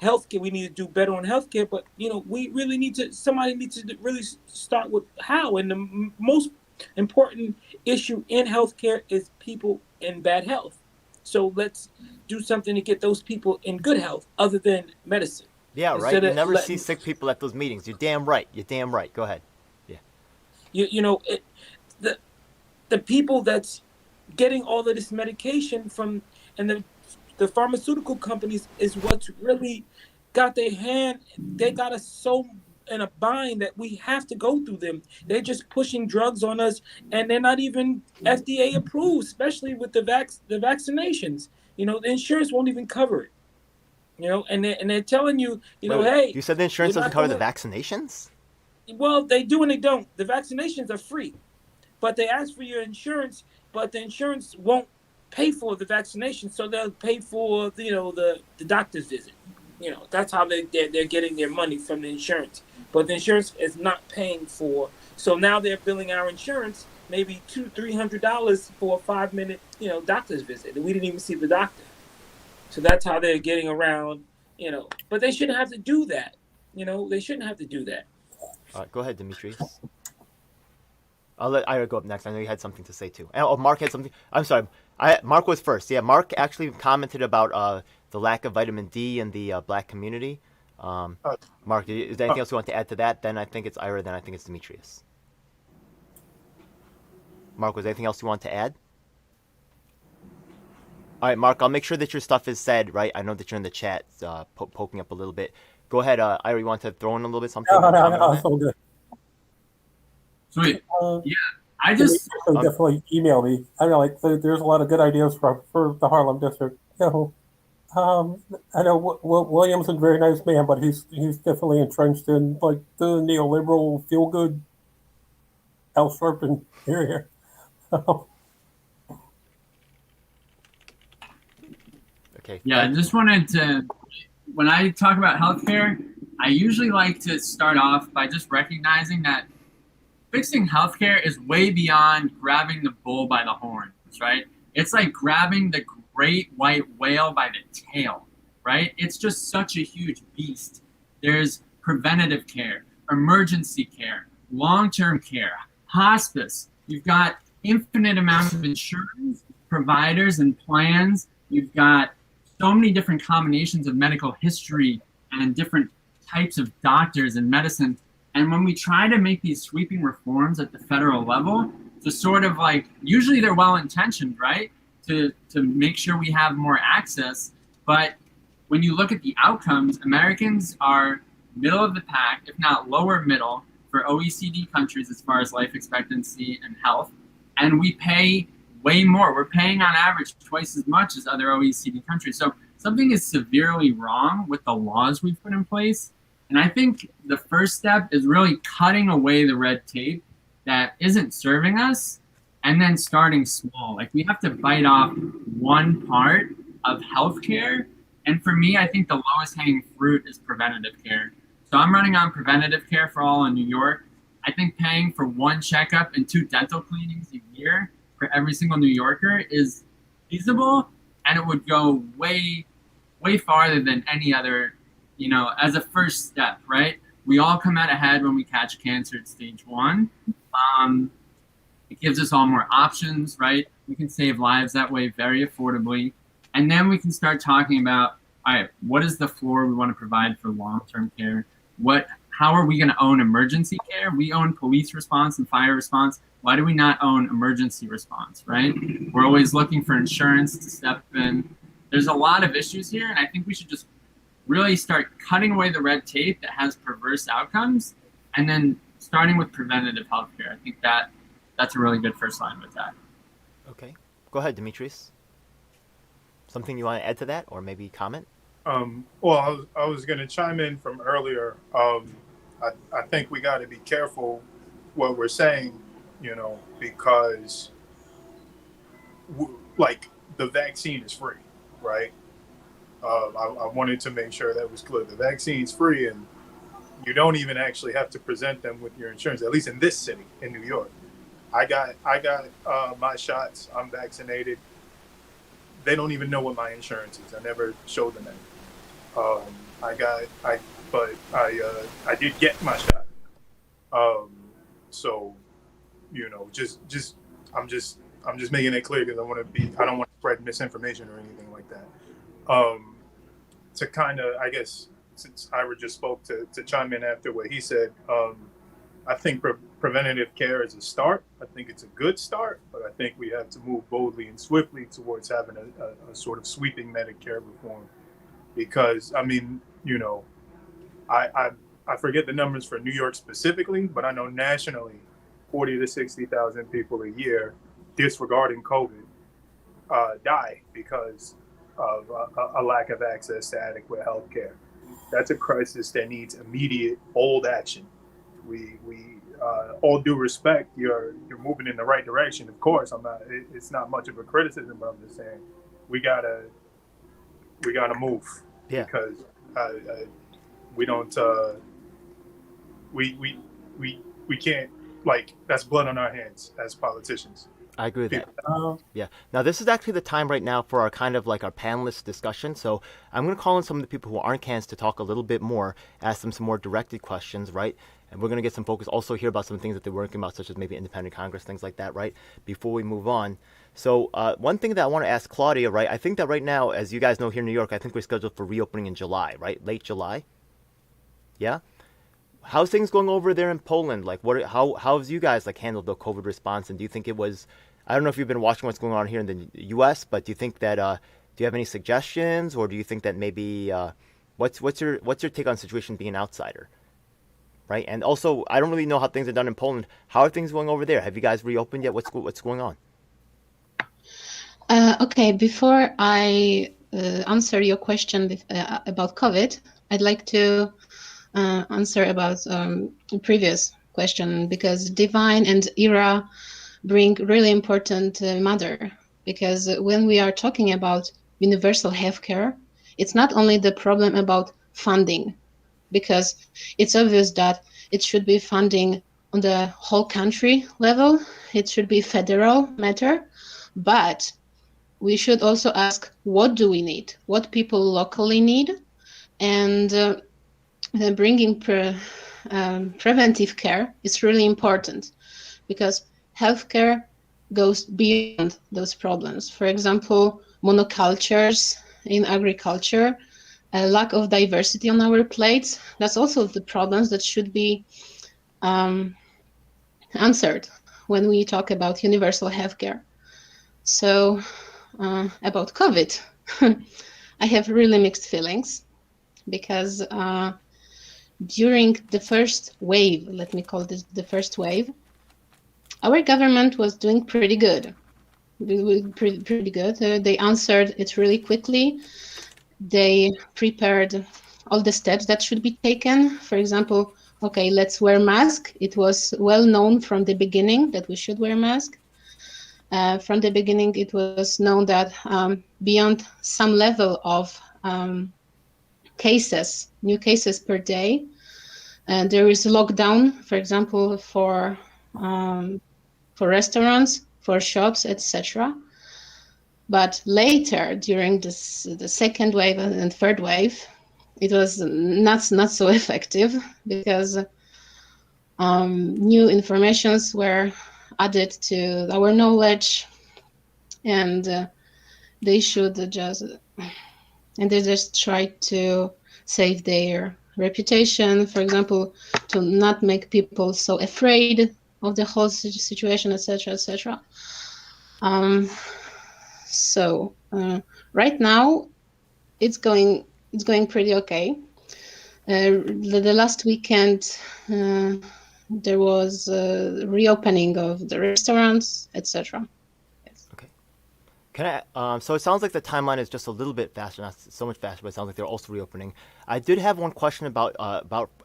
healthcare, we need to do better on healthcare, but, we really somebody needs to really start with how. And the most important issue in healthcare is people in bad health. So let's do something to get those people in good health other than medicine. Yeah, right. You never see sick people at those meetings. You're damn right. Go ahead. Yeah. The people that's getting all of this medication from, and the pharmaceutical companies is what's really got they got us so in a bind that we have to go through them. They're just pushing drugs on us, and they're not even FDA approved, especially with the vaccinations. The insurance won't even cover it. And they're telling you, hey. You said the insurance doesn't cover the vaccinations? Well, they do and they don't. The vaccinations are free, but they ask for your insurance, but the insurance won't pay for the vaccination, so they'll pay for the doctor's visit. That's how they're getting their money from the insurance. But the insurance is not paying for. So now they're billing our insurance maybe $200-300 for a 5-minute doctor's visit, and we didn't even see the doctor. So that's how they're getting around. But they shouldn't have to do that. They shouldn't have to do that. All right, go ahead, Demetrius. I'll let Ira go up next. I know you had something to say too. Oh, Mark had something. I'm sorry. Mark was first. Yeah, Mark actually commented about the lack of vitamin D in the black community. Mark, is there anything else you want to add to that? Then I think it's Ira. Then I think it's Demetrius. Mark, was there anything else you want to add? All right, Mark, I'll make sure that your stuff is said, right? I know that you're in the chat poking up a little bit. Go ahead, Ira, you want to throw in a little bit something? No, it's all good. Sweet. Yeah, I just... definitely email me. I know, there's a lot of good ideas for the Harlem district. I know William's a very nice man, but he's definitely entrenched in, the neoliberal feel-good Al Sharpton area. Okay. Yeah, I just wanted to, when I talk about healthcare, I usually like to start off by just recognizing that fixing healthcare is way beyond grabbing the bull by the horns, right? It's like grabbing the great white whale by the tail, right? It's just such a huge beast. There's preventative care, emergency care, long-term care, hospice, You've got infinite amounts of insurance, providers, and plans. You've got so many different combinations of medical history and different types of doctors and medicine. And when we try to make these sweeping reforms at the federal level, to sort of like, usually they're well intentioned, right? To make sure we have more access. But when you look at the outcomes, Americans are middle of the pack, if not lower middle, for OECD countries as far as life expectancy and health. And we pay way more. We're paying on average twice as much as other OECD countries. So something is severely wrong with the laws we've put in place. And I think the first step is really cutting away the red tape that isn't serving us and then starting small. Like we have to bite off one part of healthcare. And for me, I think the lowest hanging fruit is preventative care. So I'm running on preventative care for all in New York. I think paying for one checkup and 2 dental cleanings a year for every single New Yorker is feasible, and it would go way, way farther than any other, as a first step, right? We all come out ahead when we catch cancer at stage 1. It gives us all more options, right? We can save lives that way very affordably. And then we can start talking about, all right, what is the floor we want to provide for long-term care? How are we going to own emergency care? We own police response and fire response. Why do we not own emergency response, right? We're always looking for insurance to step in. There's a lot of issues here, and I think we should just really start cutting away the red tape that has perverse outcomes, and then starting with preventative healthcare. I think that's a really good first line with that. Okay. Go ahead, Demetrius. Something you want to add to that, or maybe comment? Well, I was going to chime in from earlier. I think we got to be careful what we're saying, because like the vaccine is free, right? I wanted to make sure that was clear. The vaccine's free, and you don't even actually have to present them with your insurance, at least in this city, in New York. I got my shots. I'm vaccinated. They don't even know what my insurance is. I never showed them any. I did get my shot. So, I'm just making it clear because I don't want to spread misinformation or anything like that. To kind of, I guess, since Ira just spoke, to chime in after what he said, I think preventative care is a start. I think it's a good start, but I think we have to move boldly and swiftly towards having a sort of sweeping Medicare reform. Because, I forget the numbers for New York specifically, but I know nationally, 40 to 60,000 people a year, disregarding COVID, die because of a lack of access to adequate health care. That's a crisis that needs immediate, bold action. We all due respect, you're moving in the right direction. Of course, it's not much of a criticism, but I'm just saying we gotta move. Yeah. Because we don't we can't, like, that's blood on our hands as politicians. I agree with that. Yeah. Now, this is actually the time right now for our kind of like our panelist discussion. So I'm going to call in some of the people who aren't candidates to talk a little bit more, ask them some more directed questions, right? And we're going to get some focus, also hear about some things that they're working about, such as maybe independent Congress, things like that, right? Before we move on. So one thing that I want to ask Claudia, right? I think that right now, as you guys know here in New York, I think we're scheduled for reopening in July, right? Late July. Yeah. How's things going over there in Poland? Like, how have you guys like handled the COVID response? And do you think it was? I don't know if you've been watching what's going on here in the U.S., but do you think that? Do you have any suggestions, or do you think that maybe what's your take on the situation being an outsider? Right, and also I don't really know how things are done in Poland. How are things going over there? Have you guys reopened yet? What's going on? Okay, before I answer your question about COVID, I'd like to answer about the previous question, because Divine and Ira bring really important matter. Because when we are talking about universal healthcare, it's not only the problem about funding, because it's obvious that it should be funding on the whole country level. It should be federal matter, but we should also ask, what do we need? What people locally need? And bringing preventive care is really important, because healthcare goes beyond those problems. For example, monocultures in agriculture, a lack of diversity on our plates. That's also the problems that should be answered when we talk about universal healthcare. So about COVID, I have really mixed feelings because during the first wave, let me call this the first wave, our government was doing pretty good. Pretty good. They answered it really quickly. They prepared all the steps that should be taken. For example, okay, let's wear mask. It was well known from the beginning that we should wear mask. From the beginning, it was known that beyond some level of cases, new cases per day, there is a lockdown, for example, for restaurants, for shops, etc. But later, during the second wave and third wave, it was not so effective because new informations were added to our knowledge, and they just tried to save their reputation, for example, to not make people so afraid of the whole situation, etc., etc. So right now, it's going pretty okay. The last weekend, there was a reopening of the restaurants, etc. Yes. Okay. Can I? So it sounds like the timeline is just a little bit faster, not so much faster, but it sounds like they're also reopening. I did have one question about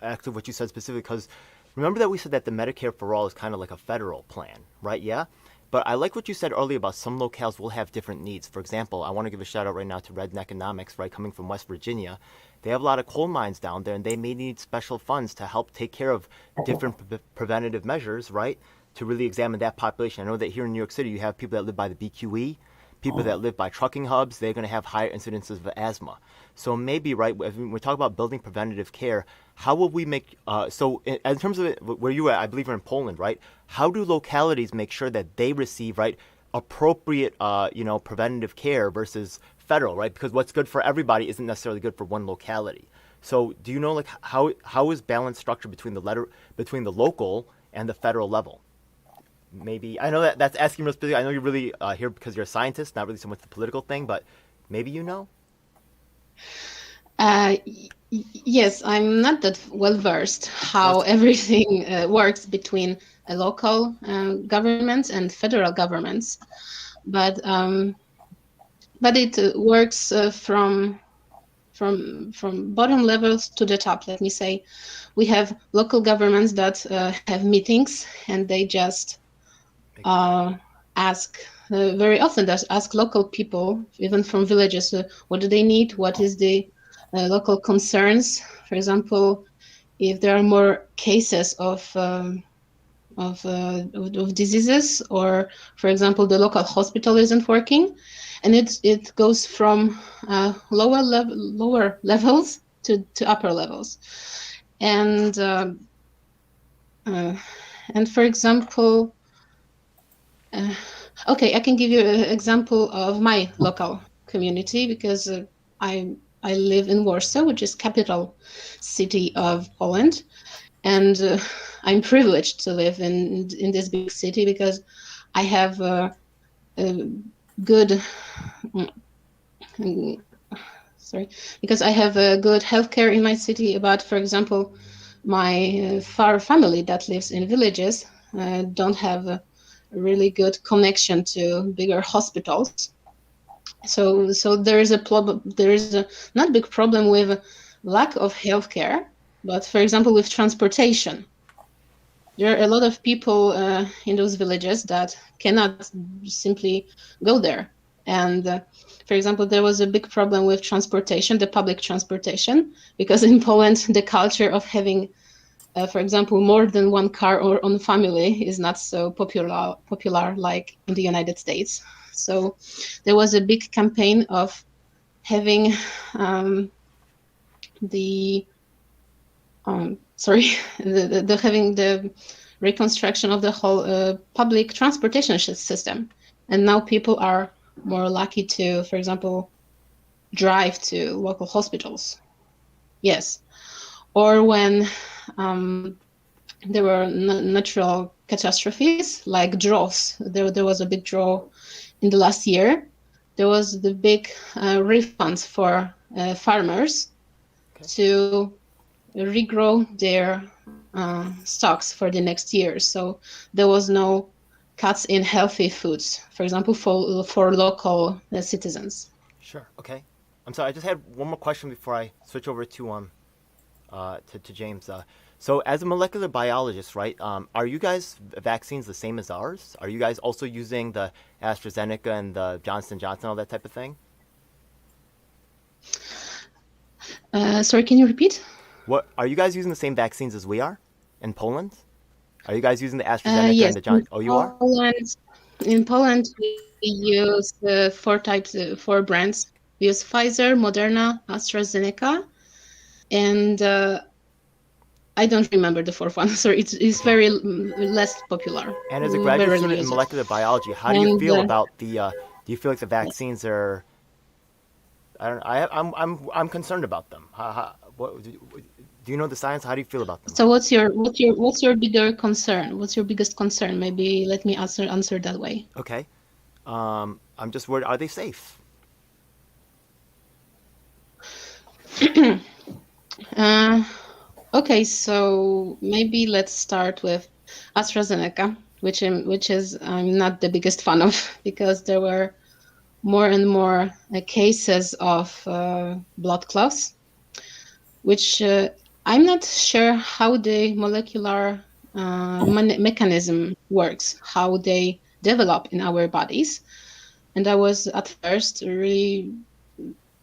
actually what you said specifically, because remember that we said that the Medicare for All is kind of like a federal plan, right? Yeah. But I like what you said earlier about some locales will have different needs. For example, I want to give a shout out right now to Redden Economics, right, coming from West Virginia. They have a lot of coal mines down there, and they may need special funds to help take care of different preventative measures, right, to really examine that population. I know that here in New York City, you have people that live by the BQE, people that live by trucking hubs. They're going to have higher incidences of asthma. So maybe, right, when we talk about building preventative care, how will we make, in terms of it, where you at, I believe you're in Poland, right? How do localities make sure that they receive, right, appropriate, preventative care versus federal, right? Because what's good for everybody isn't necessarily good for one locality. So do you know, like, how is balance structured between the local and the federal level? Maybe, I know that's asking real specifically. I know you're really here because you're a scientist, not really so much the political thing, but maybe you know? Yes, I'm not that well versed how everything works between local governments and federal governments, but it works from bottom levels to the top. Let me say, we have local governments that have meetings, and they just ask very often. Ask local people, even from villages, what do they need? What is the local concerns? For example, if there are more cases of diseases, or for example, the local hospital isn't working, and it goes from lower levels to upper levels, and for example, okay, I can give you an example of my local community, because I live in Warsaw, which is capital city of Poland, and I'm privileged to live in this big city because I have a good because I have a good healthcare in my city. But for example, my far family that lives in villages don't have a really good connection to bigger hospitals. So there is a not big problem with lack of healthcare, but for example, with transportation. There are a lot of people in those villages that cannot simply go there. And for example, there was a big problem with transportation, the public transportation, because in Poland, the culture of having, for example, more than one car or own family is not so popular like in the United States. So there was a big campaign of having having the reconstruction of the whole public transportation system. And now people are more lucky to, for example, drive to local hospitals. Yes. Or when there were natural catastrophes like droughts. There was a big drought in the last year. There was the big refunds for farmers to regrow their stocks for the next year. So there was no cuts in healthy foods, for example, for local citizens. Sure. Okay. I'm sorry. I just had one more question before I switch over to James. So as a molecular biologist, right? Are you guys vaccines the same as ours? Are you guys also using the AstraZeneca and the Johnson & Johnson, all that type of thing? Sorry, can you repeat? What are you guys using the same vaccines as we are in Poland? Are you guys using the AstraZeneca Yes, and the Johnson? Oh, you are? In Poland, we use four brands. We use Pfizer, Moderna, AstraZeneca, and I don't remember the fourth one. So it's very less popular. And as a graduate student in molecular biology, how do you feel about the? Do you feel like the vaccines are? I don't. I'm concerned about them. What do you know the science? How do you feel about them? So what's your bigger concern? What's your biggest concern? Maybe let me answer that way. Okay. I'm just worried. Are they safe? Okay, so maybe let's start with AstraZeneca, which is I'm not the biggest fan of, because there were more and more cases of blood clots, which I'm not sure how the molecular mechanism works, how they develop in our bodies. And I was at first really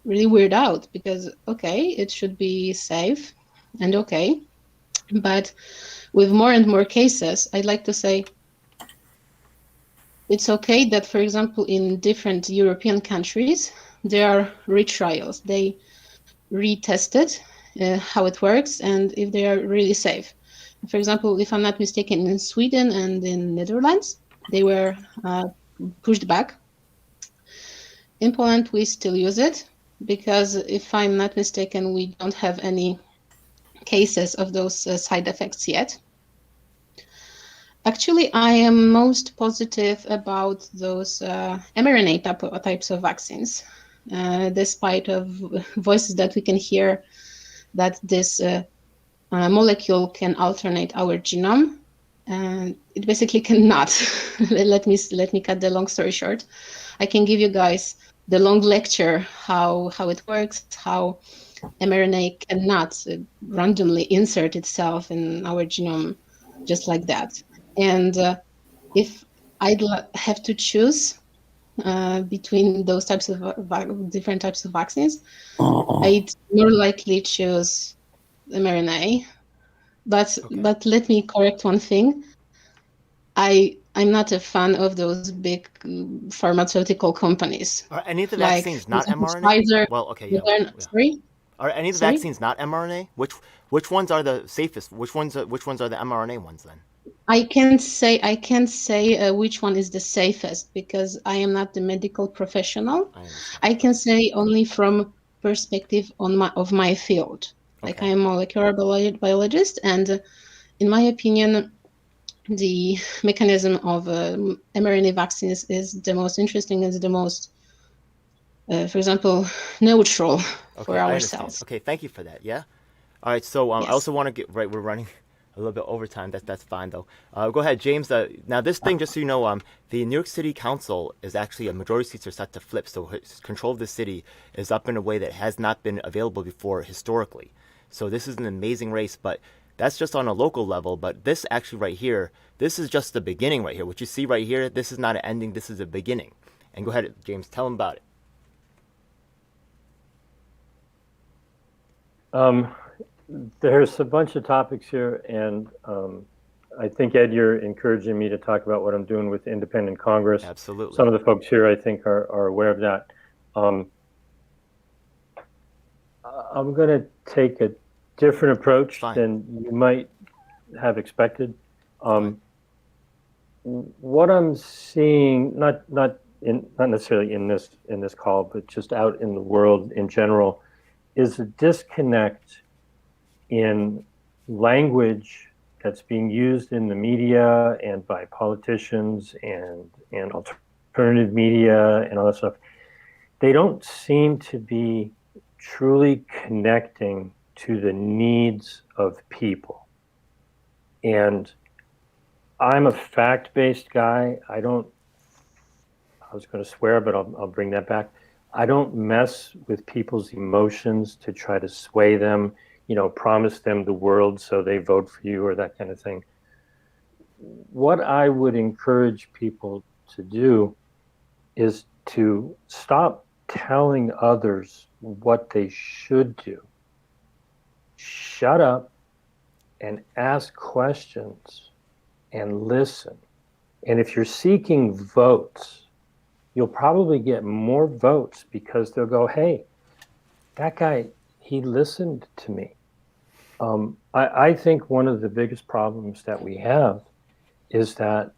weirded out, because, okay, it should be safe and okay. But with more and more cases, I'd like to say it's okay that, for example, in different European countries, there are retrials. They retested how it works and if they are really safe. For example, if I'm not mistaken, in Sweden and in Netherlands, they were pushed back. In Poland, we still use it because, if I'm not mistaken, we don't have any cases of those side effects yet. Actually, I am most positive about those mRNA types of vaccines, despite of voices that we can hear that this molecule can alternate our genome, and it basically cannot. let me cut the long story short. I can give you guys the long lecture how it works, how mRNA cannot randomly insert itself in our genome just like that. And if I'd have to choose between those types of different types of vaccines, I'd more likely choose mRNA. But let me correct one thing. I'm not a fan of those big pharmaceutical companies. Are any of the vaccines not mRNA? Pfizer, Well, okay, yeah. Sorry? Are any of the vaccines not mRNA? Which ones are the safest? Which ones are the mRNA ones then? I can't say which one is the safest, because I am not the medical professional. I can say only from perspective of my field. Like, I am a molecular biologist, and in my opinion, the mechanism of mRNA vaccines is the most interesting and the most, for example, neutral for our cells. Okay, thank you for that. Yeah. All right. So yes. I also want to get right. We're running a little bit over time. That's fine though. Go ahead, James. Now this thing, just so you know, the New York City Council is actually, a majority seats are set to flip. So control of the city is up in a way that has not been available before historically. So this is an amazing race, but that's just on a local level. But this actually right here, this is just the beginning right here. What you see right here, this is not an ending. This is a beginning. And go ahead, James, tell them about it. There's a bunch of topics here, and I think, Ed, you're encouraging me to talk about what I'm doing with Independent Congress. Absolutely. Some of the folks here, I think, are aware of that. I'm going to take a different approach than you might have expected. What I'm seeing, not necessarily in this call, but just out in the world in general, is a disconnect in language that's being used in the media and by politicians and alternative media and all that stuff. They don't seem to be truly connecting to the needs of people. And I'm a fact-based guy. I was going to swear, but I'll bring that back. I don't mess with people's emotions to try to sway them, promise them the world so they vote for you or that kind of thing. What I would encourage people to do is to stop telling others what they should do. Shut up and ask questions and listen. And if you're seeking votes, you'll probably get more votes because they'll go, hey, that guy, he listened to me. I think one of the biggest problems that we have is that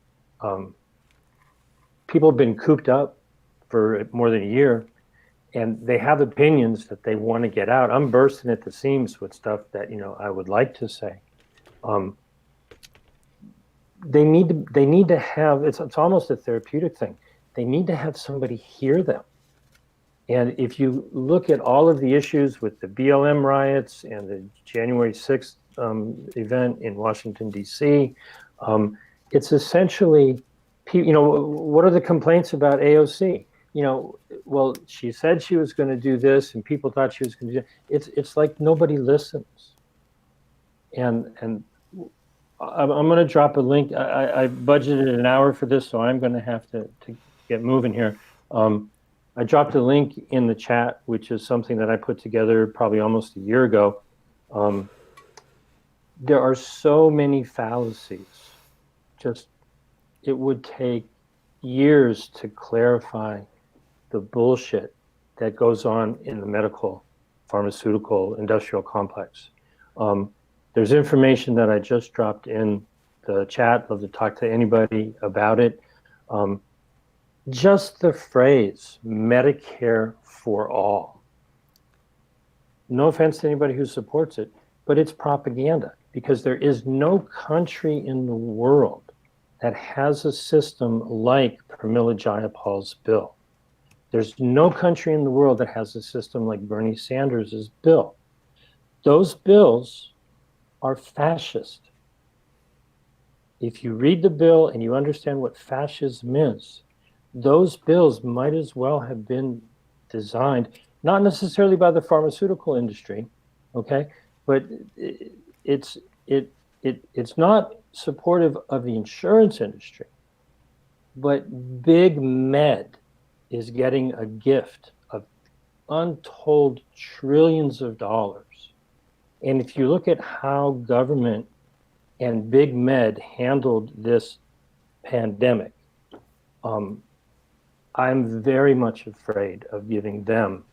people have been cooped up for more than a year, and they have opinions that they want to get out. I'm bursting at the seams with stuff that I would like to say. They need to have, it's almost a therapeutic thing. They need to have somebody hear them. And if you look at all of the issues with the BLM riots and the January 6th event in Washington, D.C., it's essentially, what are the complaints about AOC? Well, she said she was going to do this and people thought she was going to do it. It's like nobody listens. And I'm going to drop a link. I budgeted an hour for this, so I'm going to have to get moving here. I dropped a link in the chat, which is something that I put together probably almost a year ago. There are so many fallacies. It would take years to clarify the bullshit that goes on in the medical, pharmaceutical, industrial complex. There's information that I just dropped in the chat. Love to talk to anybody about it. Just the phrase Medicare for all. No offense to anybody who supports it, but it's propaganda because there is no country in the world that has a system like Pramila Jayapal's bill. There's no country in the world that has a system like Bernie Sanders' bill. Those bills are fascist. If you read the bill and you understand what fascism is, those bills might as well have been designed, not necessarily by the pharmaceutical industry, okay, but it's not supportive of the insurance industry, but Big Med is getting a gift of untold trillions of dollars. And if you look at how government and Big Med handled this pandemic, I'm very much afraid of giving them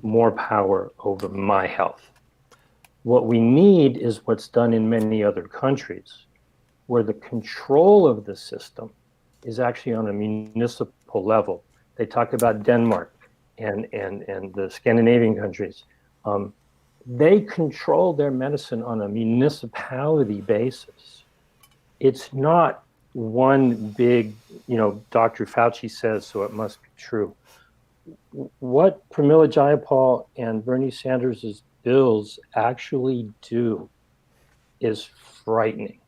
more power over my health. What we need is what's done in many other countries, where the control of the system is actually on a municipal level. They talk about Denmark and the Scandinavian countries. They control their medicine on a municipality basis. It's not one big, Dr. Fauci says, so it must be true. What Pramila Jayapal and Bernie Sanders' bills actually do is frightening.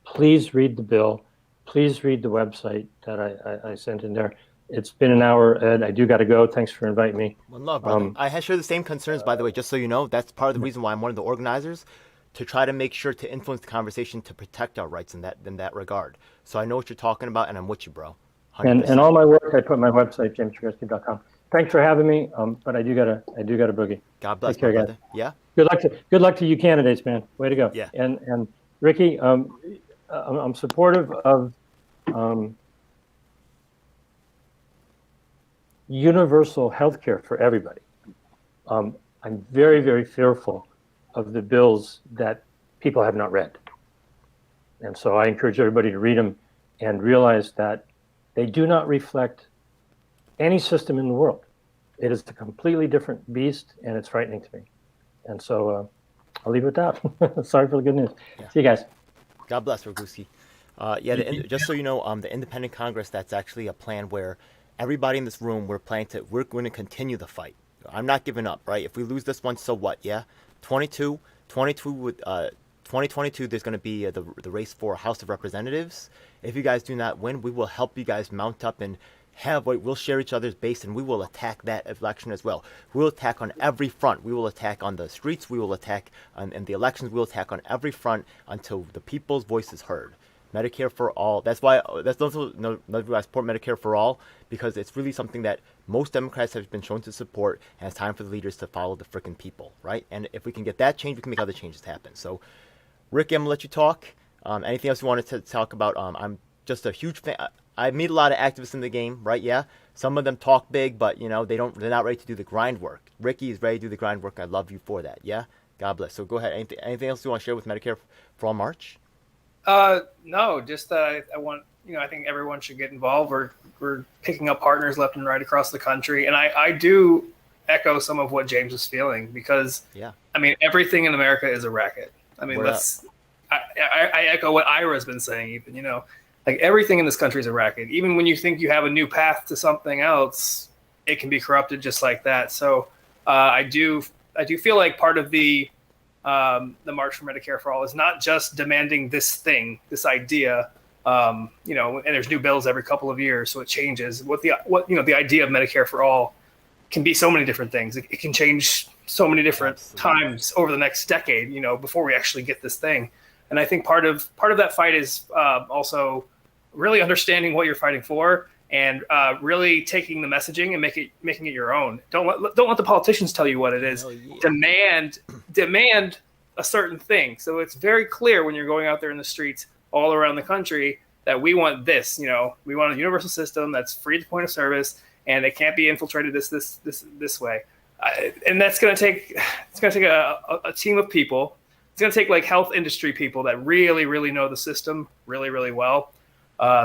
Please read the bill. Please read the website that I sent in there. It's been an hour, Ed. I do got to go. Thanks for inviting me. One love, brother. I share the same concerns, by the way, just so you know. That's part of the reason why I'm one of the organizers, to try to make sure to influence the conversation to protect our rights in that regard. So I know what you're talking about, and I'm with you, bro. 100%. And all my work, I put on my website, jameschagretsky.com. Thanks for having me. But I do gotta boogie. God bless, Take care, brother. guys. Yeah. Good luck to you candidates, man. Way to go. Yeah. And Ricky, I'm supportive of universal health care for everybody. I'm very, very fearful of the bills that people have not read. And so I encourage everybody to read them and realize that they do not reflect any system in the world. It is a completely different beast, and it's frightening to me. And so I'll leave it at that. Sorry for the good news. Yeah. See you guys. God bless, Roguski. Just so you know, the Independent Congress, that's actually a plan where everybody in this room, we're going to continue the fight. I'm not giving up, right? If we lose this one, so what? Yeah, 2022, there's going to be the race for House of Representatives. If you guys do not win, we will help you guys mount up and we'll share each other's base, and we will attack that election as well. We will attack on every front. We will attack on the streets. We will attack in the elections. We will attack on every front until the people's voice is heard. Medicare for all. That's also I support Medicare for all, because it's really something that most Democrats have been shown to support, and it's time for the leaders to follow the frickin' people, right? And if we can get that change, we can make other changes happen. So, Rick, I'm gonna let you talk. Anything else you wanted to talk about? I'm just a huge fan. I meet a lot of activists in the game, right? Yeah, some of them talk big, but they're not ready to do the grind work. Ricky is ready to do the grind work. I love you for that. Yeah, God bless. So go ahead. Anything else you want to share with Medicare for All March? No, just that I want, I think everyone should get involved. We're picking up partners left and right across the country. And I do echo some of what James was feeling, because, everything in America is a racket. I echo what Ira's been saying, even, like everything in this country is a racket. Even when you think you have a new path to something else, it can be corrupted just like that. So I do feel like part of the March for Medicare for All is not just demanding this thing, this idea, and there's new bills every couple of years, so it changes. The idea of Medicare for All can be so many different things. It can change so many different times over the next decade, before we actually get this thing. And I think part of that fight is also really understanding what you're fighting for, and really taking the messaging and making it your own. Don't let the politicians tell you what it is. Yeah. Demand a certain thing. So it's very clear when you're going out there in the streets all around the country that we want this. We want a universal system that's free at the point of service, and it can't be infiltrated this way. And that's going to take a team of people. It's going to take like health industry people that really, really know the system really, really well.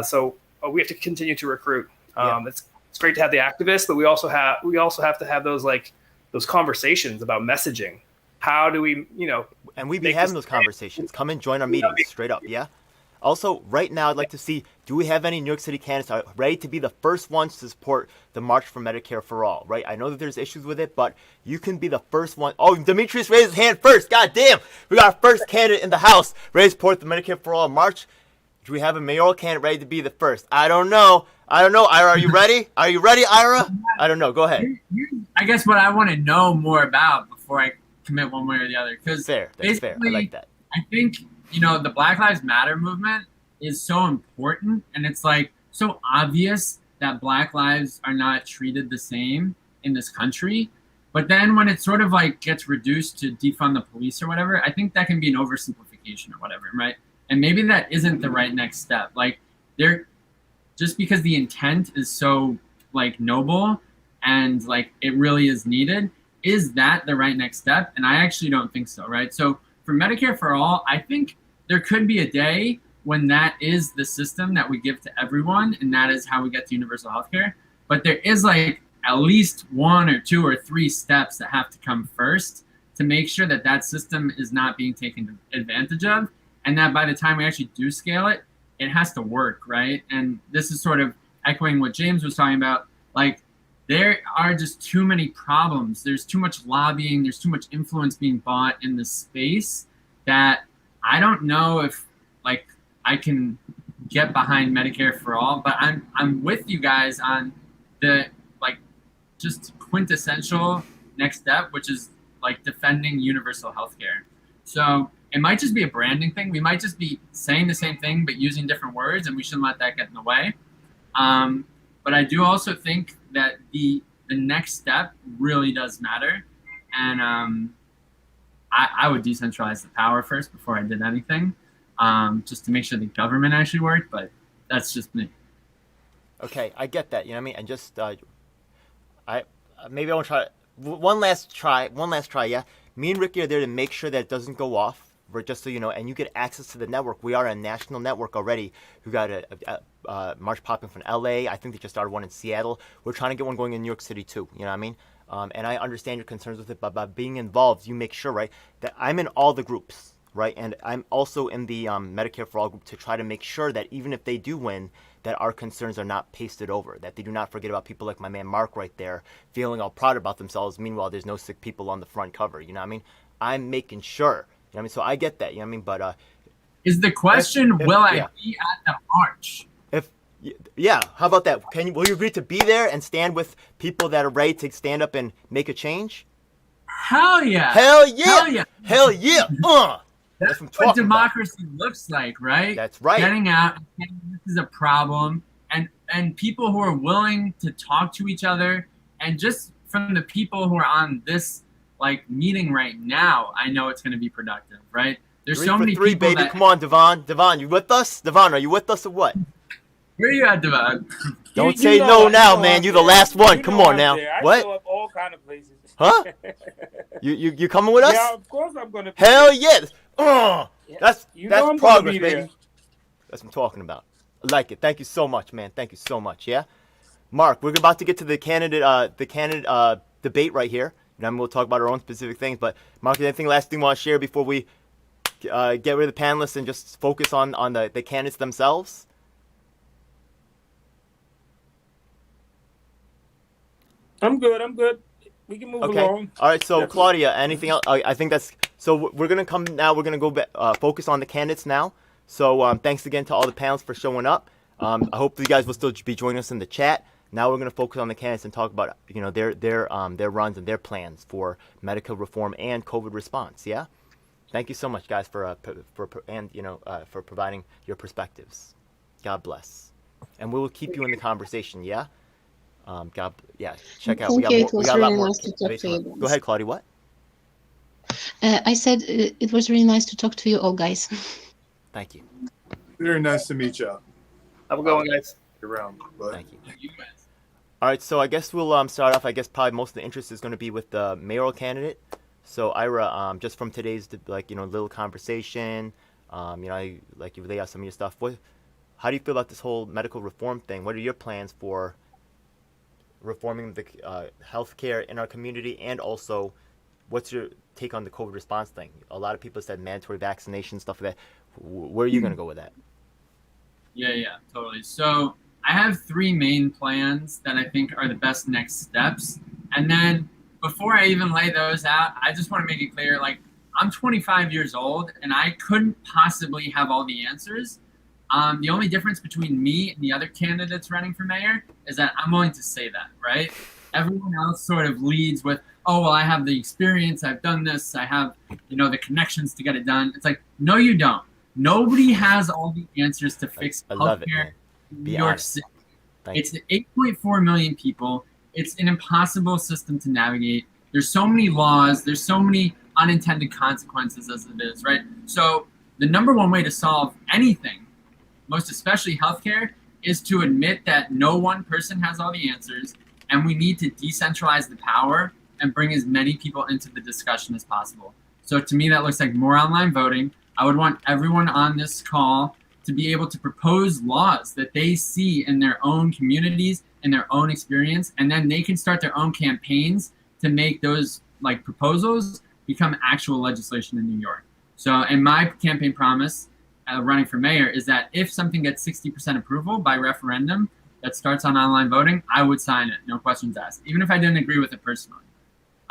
So we have to continue to recruit. It's great to have the activists, but we also have to have those conversations about messaging. How do we, and we be having those conversations. Come and join our meetings, straight up, yeah? Also, right now, I'd like to see, do we have any New York City candidates ready to be the first ones to support the March for Medicare for All, right? I know that there's issues with it, but you can be the first one. Oh, Demetrius raised his hand first. God damn. We got our first candidate in the House ready to support the Medicare for All March. Do we have a mayoral candidate ready to be the first? I don't know. Ira, are you ready? Are you ready, Ira? I don't know. Go ahead. I guess what I want to know more about before I commit one way or the other. Because that's fair. I like that. I think, the Black Lives Matter movement is so important, and it's like so obvious that Black lives are not treated the same in this country. But then when it sort of like gets reduced to defund the police or whatever, I think that can be an oversimplification or whatever, right? And maybe that isn't the right next step. Like just because the intent is so like noble and like it really is needed, is that the right next step? And I actually don't think so, right? So for Medicare for All, I think there could be a day when that is the system that we give to everyone, and that is how we get to universal healthcare. But there is like at least 1 or 2 or 3 steps that have to come first to make sure that that system is not being taken advantage of, and that by the time we actually do scale it, it has to work, right? And this is sort of echoing what James was talking about. Like, there are just too many problems. There's too much lobbying. There's too much influence being bought in this space that I don't know if like I can get behind Medicare for All. But I'm with you guys on the like just quintessential next step, which is like defending universal healthcare. So it might just be a branding thing. We might just be saying the same thing but using different words, and we shouldn't let that get in the way. But I do also think that the next step really does matter. And I would decentralize the power first before I did anything, just to make sure the government actually worked. But that's just me. Okay, I get that. You know what I mean? And just maybe I want to try one last try. Yeah, me and Ricky are there to make sure that it doesn't go off. just so you know, and you get access to the network. We are a national network already. We got a march popping from LA. I think they just started one in Seattle. We're trying to get one going in New York City too. You know what I mean? And I understand your concerns with it, but by being involved, you make sure, right, that I'm in all the groups, right, and I'm also in the Medicare for All group to try to make sure that even if they do win, that our concerns are not pasted over, that they do not forget about people like my man Mark right there, feeling all proud about themselves. Meanwhile, there's no sick people on the front cover. You know what I mean? I'm making sure. You know what I mean? So I get that. You know what I mean? But is the question, will I be at the march? Yeah, how about that? Will you agree to be there and stand with people that are ready to stand up and make a change? Hell yeah! Hell yeah! Hell yeah! Hell yeah! That's what democracy looks like, right? That's right. Getting out and saying this is a problem, and people who are willing to talk to each other, and just from the people who are on this meeting right now, I know it's going to be productive, right? There's so many people. Baby, come on, Devon. Devon, you with us? Devon, are you with us or what? Where you at, Devon? Don't say no now, man. You're the last one. Come on now. What? I show up all kind of places. Huh? You coming with us? Yeah, of course I'm gonna. Hell yes. That's progress, baby. That's what I'm talking about. I like it. Thank you so much, man. Thank you so much. Yeah, Mark, we're about to get to the candidate debate right here. And we'll talk about our own specific things. But Mark, anything last thing you want to share before we get rid of the panelists and just focus on the candidates themselves? I'm good. We can move along. All right. So Claudia, anything else? I think that's. So we're gonna come now. We're gonna go focus on the candidates now. So thanks again to all the panelists for showing up. I hope you guys will still be joining us in the chat. Now we're gonna focus on the candidates and talk about their runs and their plans for medical reform and COVID response. Yeah. Thank you so much, guys, for providing your perspectives. God bless, and we will keep you in the conversation. Yeah. Check out. We got a lot more. Go ahead, Claudia. What? I said it was really nice to talk to you all, guys. Thank you. Very nice to meet y'all. Have a good one, guys. Around, but... Thank you. All right, so I guess we'll start off. I guess probably most of the interest is going to be with the mayoral candidate. So Ira, just from today's little conversation, you lay out some of your stuff. How do you feel about this whole medical reform thing? What are your plans for reforming the healthcare in our community, and also what's your take on the COVID response thing? A lot of people said mandatory vaccination, stuff like that. Where are you going to go with that? Yeah, totally. So I have three main plans that I think are the best next steps. And then before I even lay those out, I just want to make it clear, I'm 25 years old and I couldn't possibly have all the answers. The only difference between me and the other candidates running for mayor is that I'm willing to say that, right? Everyone else sort of leads with, oh, well, I have the experience, I've done this, I have, the connections to get it done. It's like, no, you don't. Nobody has all the answers to fix healthcare in New York City. It's 8.4 million people. It's an impossible system to navigate. There's so many laws. There's so many unintended consequences as it is, right? So the number one way to solve anything, most especially healthcare, is to admit that no one person has all the answers, and we need to decentralize the power and bring as many people into the discussion as possible. So to me, that looks like more online voting. I would want everyone on this call to be able to propose laws that they see in their own communities and their own experience, and then they can start their own campaigns to make those proposals become actual legislation in New York. So in my campaign promise, running for mayor, is that if something gets 60% approval by referendum that starts on online voting, I would sign it, no questions asked, even if I didn't agree with it personally.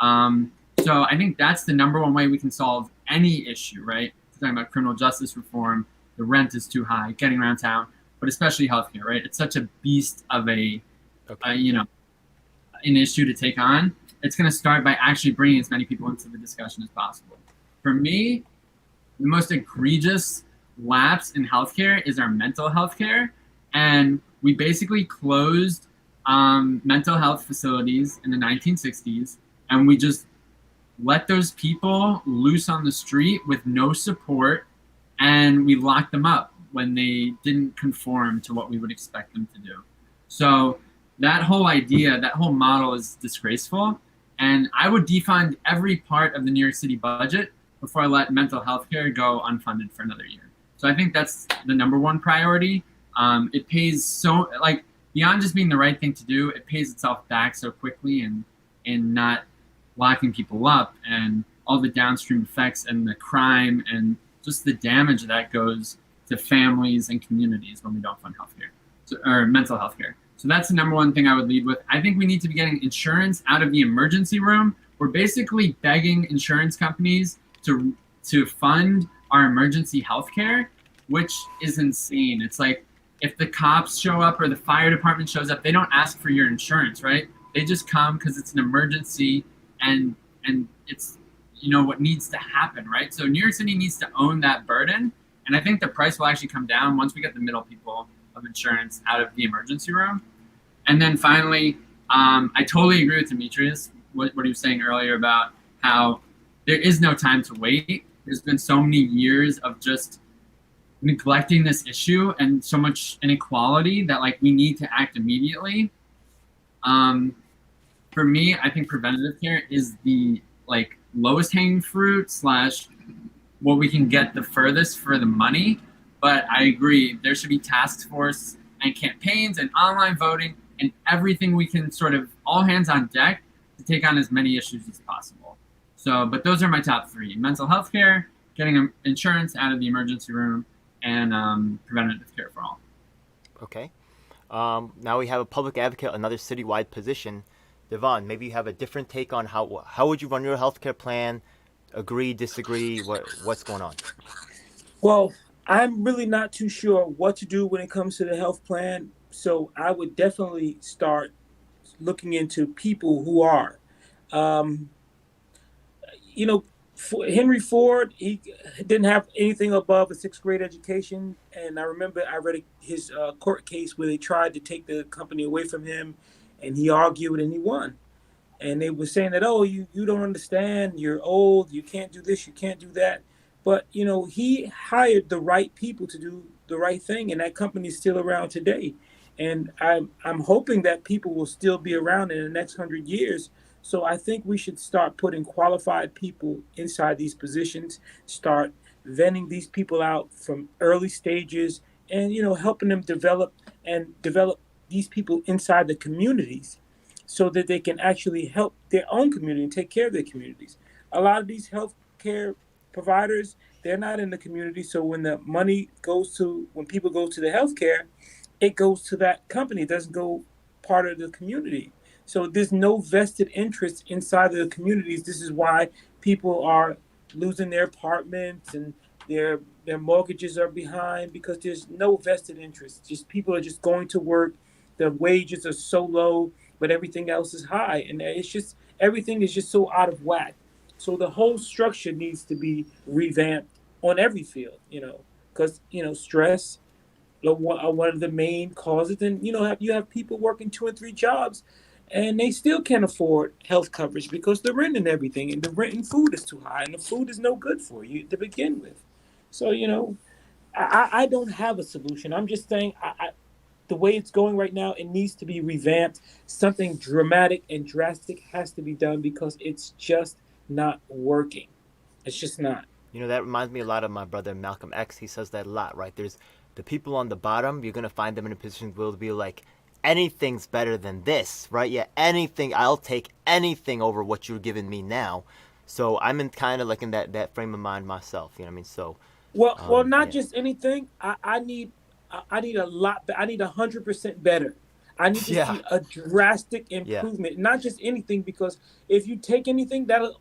So I think that's the number one way we can solve any issue, right? We're talking about criminal justice reform, the rent is too high, getting around town, but especially healthcare, right? It's such a beast of an issue to take on. It's going to start by actually bringing as many people into the discussion as possible. For me, the most egregious lapse in healthcare is our mental health care. And we basically closed mental health facilities in the 1960s, and we just let those people loose on the street with no support, and we locked them up when they didn't conform to what we would expect them to do. So that whole idea, that whole model is disgraceful, and I would defund every part of the New York City budget before I let mental health care go unfunded for another year. So I think that's the number one priority. It pays so, like, beyond just being the right thing to do, it pays itself back so quickly, and not locking people up and all the downstream effects and the crime and just the damage that goes to families and communities when we don't fund healthcare, or mental health care. So that's the number one thing I would lead with. I think we need to be getting insurance out of the emergency room. We're basically begging insurance companies to fund our emergency health care, which is insane. It's like, if the cops show up or the fire department shows up, they don't ask for your insurance, right? They just come because it's an emergency, and it's, you know, what needs to happen, right? So New York City needs to own that burden, and I think the price will actually come down once we get the middle people of insurance out of the emergency room. And then finally, I totally agree with Demetrius, what he was saying earlier about how there is no time to wait. There's been so many years of just neglecting this issue and so much inequality that, like, we need to act immediately. For me, I think preventative care is the, like, lowest hanging fruit / what we can get the furthest for the money. But I agree, there should be task force and campaigns and online voting and everything we can sort of all hands on deck to take on as many issues as possible. So, but those are my top three: mental health care, getting insurance out of the emergency room, and preventative care for all. Okay. Now we have a public advocate, another citywide position. Devon, maybe you have a different take on how would you run your healthcare plan? Agree, disagree? What's going on? Well, I'm really not too sure what to do when it comes to the health plan. So I would definitely start looking into people who are. Henry Ford, he didn't have anything above a 6th grade education. And I remember I read his court case where they tried to take the company away from him, and he argued and he won. And they were saying that, oh, you don't understand, you're old, you can't do this, you can't do that. But, he hired the right people to do the right thing, and that company is still around today. And I'm hoping that people will still be around in the next 100 years. So I think we should start putting qualified people inside these positions, start vetting these people out from early stages, and, helping them develop these people inside the communities so that they can actually help their own community and take care of their communities. A lot of these healthcare providers, they're not in the community. So when the money when people go to the healthcare, it goes to that company. It doesn't go part of the community. So there's no vested interest inside of the communities. This is why people are losing their apartments and their mortgages are behind, because there's no vested interest. Just people are just going to work. The wages are so low, but everything else is high. And it's just, everything is just so out of whack. So the whole structure needs to be revamped on every field, because, stress are one of the main causes. And, you have people working 2 and 3 jobs, and they still can't afford health coverage because the rent and everything, and the rent and food is too high, and the food is no good for you to begin with. So, I don't have a solution. I'm just saying, the way it's going right now, it needs to be revamped. Something dramatic and drastic has to be done because it's just not working. It's just not. That reminds me a lot of my brother Malcolm X. He says that a lot, right? There's the people on the bottom, you're going to find them in a position where they'll be like, anything's better than this, right? Yeah, anything, I'll take anything over what you're giving me now. So I'm in kind of like in that frame of mind myself, you know what I mean? So not just anything. I need a lot. I need 100% better. I need to see a drastic improvement, not just anything. Because if you take anything, that's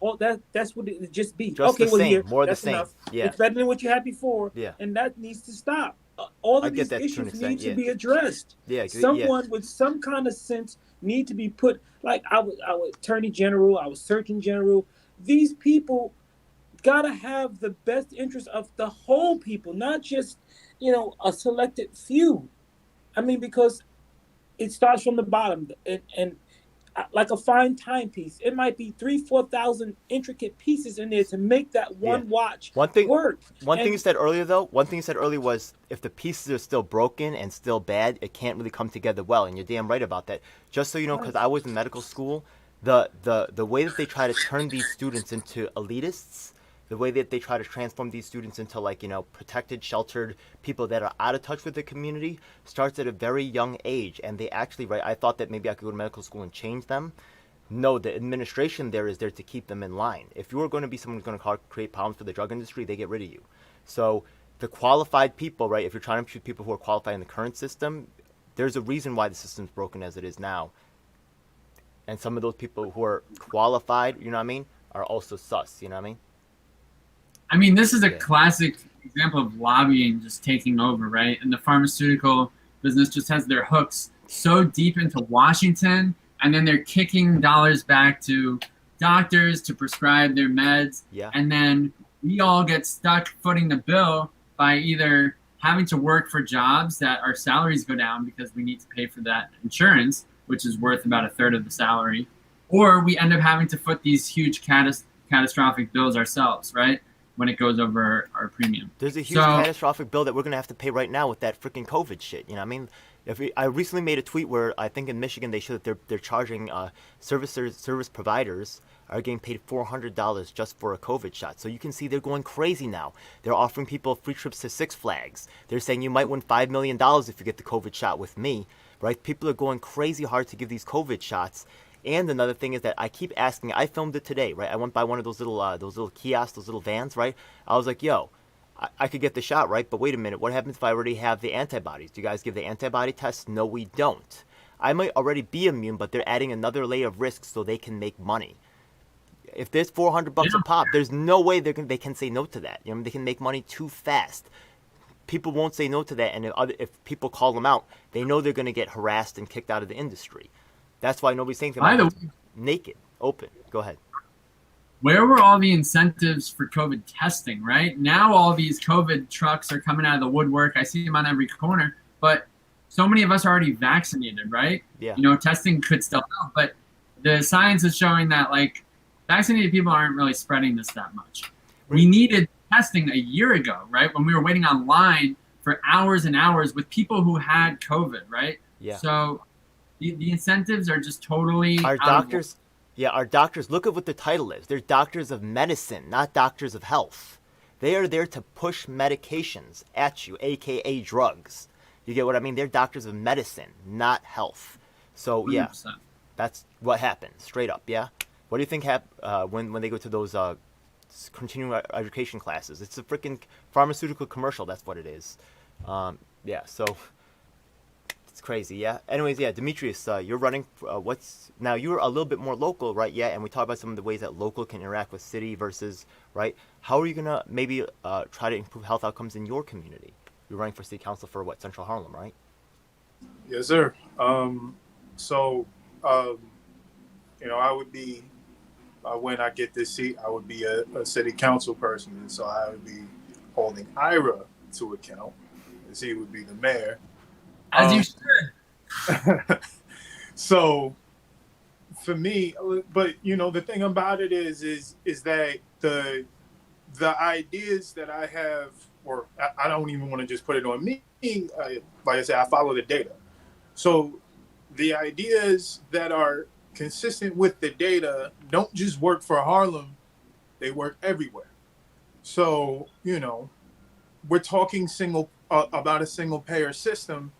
what it would just be. Just okay, the same, here, more that's the same. enough. Yeah, it's better than what you had before. Yeah, and that needs to stop. All of these issues need to be addressed. Yeah, someone with some kind of sense need to be put. Like our attorney general, our surgeon general. These people gotta have the best interest of the whole people, not just a selected few. I mean, because it starts from the bottom, and like a fine timepiece, it might be 3,000-4,000 intricate pieces in there to make that one watch work. One thing you said earlier was, if the pieces are still broken and still bad, it can't really come together well, and you're damn right about that. Just so you know, because I was in medical school, the way that they try to turn these students into elitists, the way that they try to transform these students into, like, you know, protected, sheltered people that are out of touch with the community starts at a very young age. And they actually, right, I thought that maybe I could go to medical school and change them. No, the administration there is there to keep them in line. If you are going to be someone who's going to create problems for the drug industry, they get rid of you. So the qualified people, right, if you're trying to choose people who are qualified in the current system, there's a reason why the system's broken as it is now. And some of those people who are qualified, you know what I mean, are also sus, you know what I mean? I mean, this is a classic example of lobbying just taking over, right? And the pharmaceutical business just has their hooks so deep into Washington, and then they're kicking dollars back to doctors to prescribe their meds. Yeah. And then we all get stuck footing the bill by either having to work for jobs that our salaries go down because we need to pay for that insurance, which is worth about a third of the salary, or we end up having to foot these huge catastrophic bills ourselves, right? When it goes over our premium. There's a huge catastrophic bill that we're going to have to pay right now with that freaking COVID shit. You know what I mean? I recently made a tweet where I think in Michigan they showed that they're charging service providers are getting paid $400 just for a COVID shot. So you can see they're going crazy now. They're offering people free trips to Six Flags. They're saying you might win $5 million if you get the COVID shot with me, right? People are going crazy hard to give these COVID shots. And another thing is that I keep asking, I filmed it today, right? I went by one of those little kiosks, those little vans, right? I was like, yo, I could get the shot, right? But wait a minute, what happens if I already have the antibodies? Do you guys give the antibody test? No, we don't. I might already be immune, but they're adding another layer of risk so they can make money. If there's $400 a pop, there's no way they can say no to that. You know, they can make money too fast. People won't say no to that, and if people call them out, they know they're going to get harassed and kicked out of the industry. That's why nobody's saying about it. Naked, open. Go ahead. Where were all the incentives for COVID testing, right? Now all these COVID trucks are coming out of the woodwork. I see them on every corner, but so many of us are already vaccinated, right? Yeah. You know, testing could still help, but the science is showing that, like, vaccinated people aren't really spreading this that much. We needed testing a year ago, right? When we were waiting online for hours and hours with people who had COVID, right? Yeah. So the incentives are just totally our doctors. Yeah, our doctors. Look at what the title is. They're doctors of medicine, not doctors of health. They are there to push medications at you, aka drugs. You get what I mean? They're doctors of medicine, not health. So yeah, 100%. That's what happens. Straight up, yeah. What do you think when they go to those continuing education classes? It's a freaking pharmaceutical commercial. That's what it is. Yeah. So. It's crazy, yeah. Anyways, yeah, Demetrius, you're running. Now you're a little bit more local, right? Yeah, and we talked about some of the ways that local can interact with city versus, right? How are you gonna maybe try to improve health outcomes in your community? You're running for city council for what? Central Harlem, right? Yes, sir. You know, I would be when I get this seat, I would be a city council person, and so I would be holding Ira to account, as he would be the mayor. As you should. So for me, but you know, the thing about it is that the ideas that I have, or I don't even want to just put it on me. Like I said, I follow the data. So the ideas that are consistent with the data don't just work for Harlem, they work everywhere. So, you know, we're talking about a single payer system.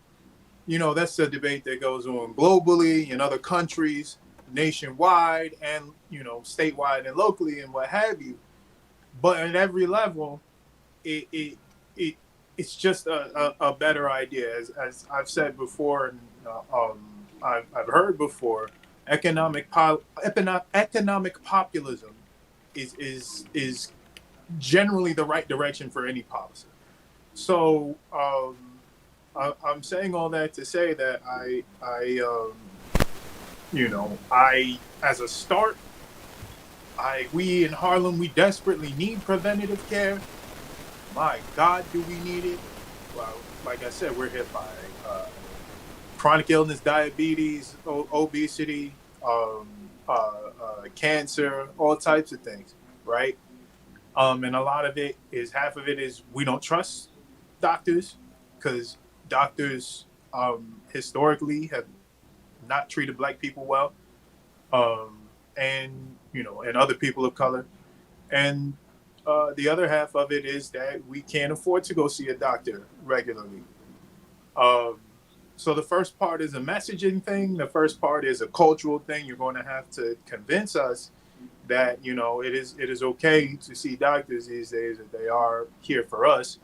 You know, that's a debate that goes on globally in other countries, nationwide, and, you know, statewide and locally and what have you. But at every level, it's just a better idea. As I've said before, and I've heard before, economic populism is generally the right direction for any policy. So I'm saying all that to say that as a start, we in Harlem, we desperately need preventative care. My God, do we need it? Well, like I said, we're hit by chronic illness, diabetes, obesity, cancer, all types of things, right? And a lot of it is, half of it is we don't trust doctors because doctors historically have not treated Black people well, and, you know, and other people of color. And the other half of it is that we can't afford to go see a doctor regularly. Um, so the first part is a messaging thing. The first part is a cultural thing. You're going to have to convince us that, you know, it is okay to see doctors these days, that they are here for us.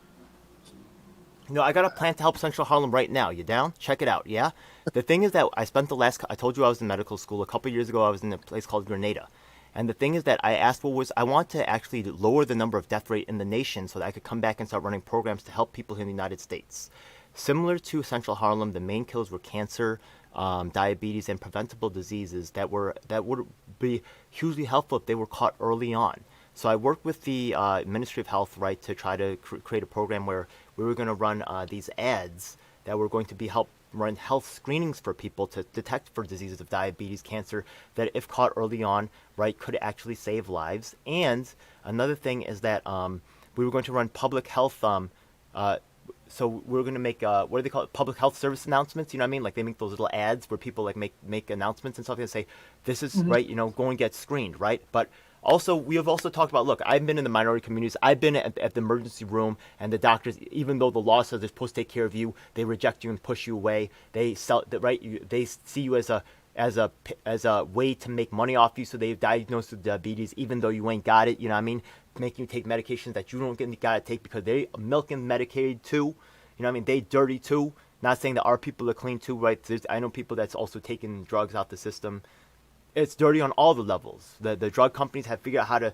You know, I got a plan to help Central Harlem right now. You down? Check it out, yeah? The thing is that I told you I was in medical school. A couple years ago, I was in a place called Grenada. And the thing is that I asked for was, I want to actually lower the number of death rate in the nation so that I could come back and start running programs to help people here in the United States. Similar to Central Harlem, the main killers were cancer, diabetes, and preventable diseases that would be hugely helpful if they were caught early on. So I worked with the Ministry of Health, right, to try to create a program where we were going to run these ads that were going to be run health screenings for people to detect for diseases of diabetes, cancer, that if caught early on, right, could actually save lives. And another thing is that we were going to run public health. So we're going to make what do they call it? Public health service announcements. You know what I mean? Like they make those little ads where people like make announcements and stuff and say, this is right. You know, go and get screened, right? But also, we have also talked about, look, I've been in the minority communities. I've been at the emergency room, and the doctors, even though the law says they're supposed to take care of you, they reject you and push you away. They they see you as a way to make money off you, so they've diagnosed with diabetes, even though you ain't got it. You know what I mean? Making you take medications that you don't gotta take because they milking Medicaid too. You know what I mean? They dirty too. Not saying that our people are clean too, right? I know people that's also taking drugs out the system. It's dirty on all the levels. The drug companies have figured out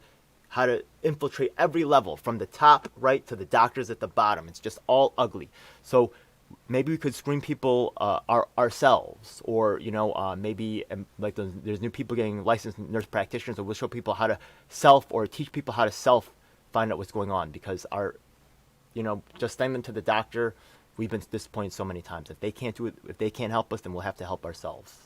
how to infiltrate every level from the top right to the doctors at the bottom. It's just all ugly. So maybe we could screen people ourselves, or you know, maybe like there's new people getting licensed nurse practitioners, so we'll show people how to teach people how to find out what's going on, because just sending them to the doctor, we've been disappointed so many times. If they can't do it, if they can't help us, then we'll have to help ourselves.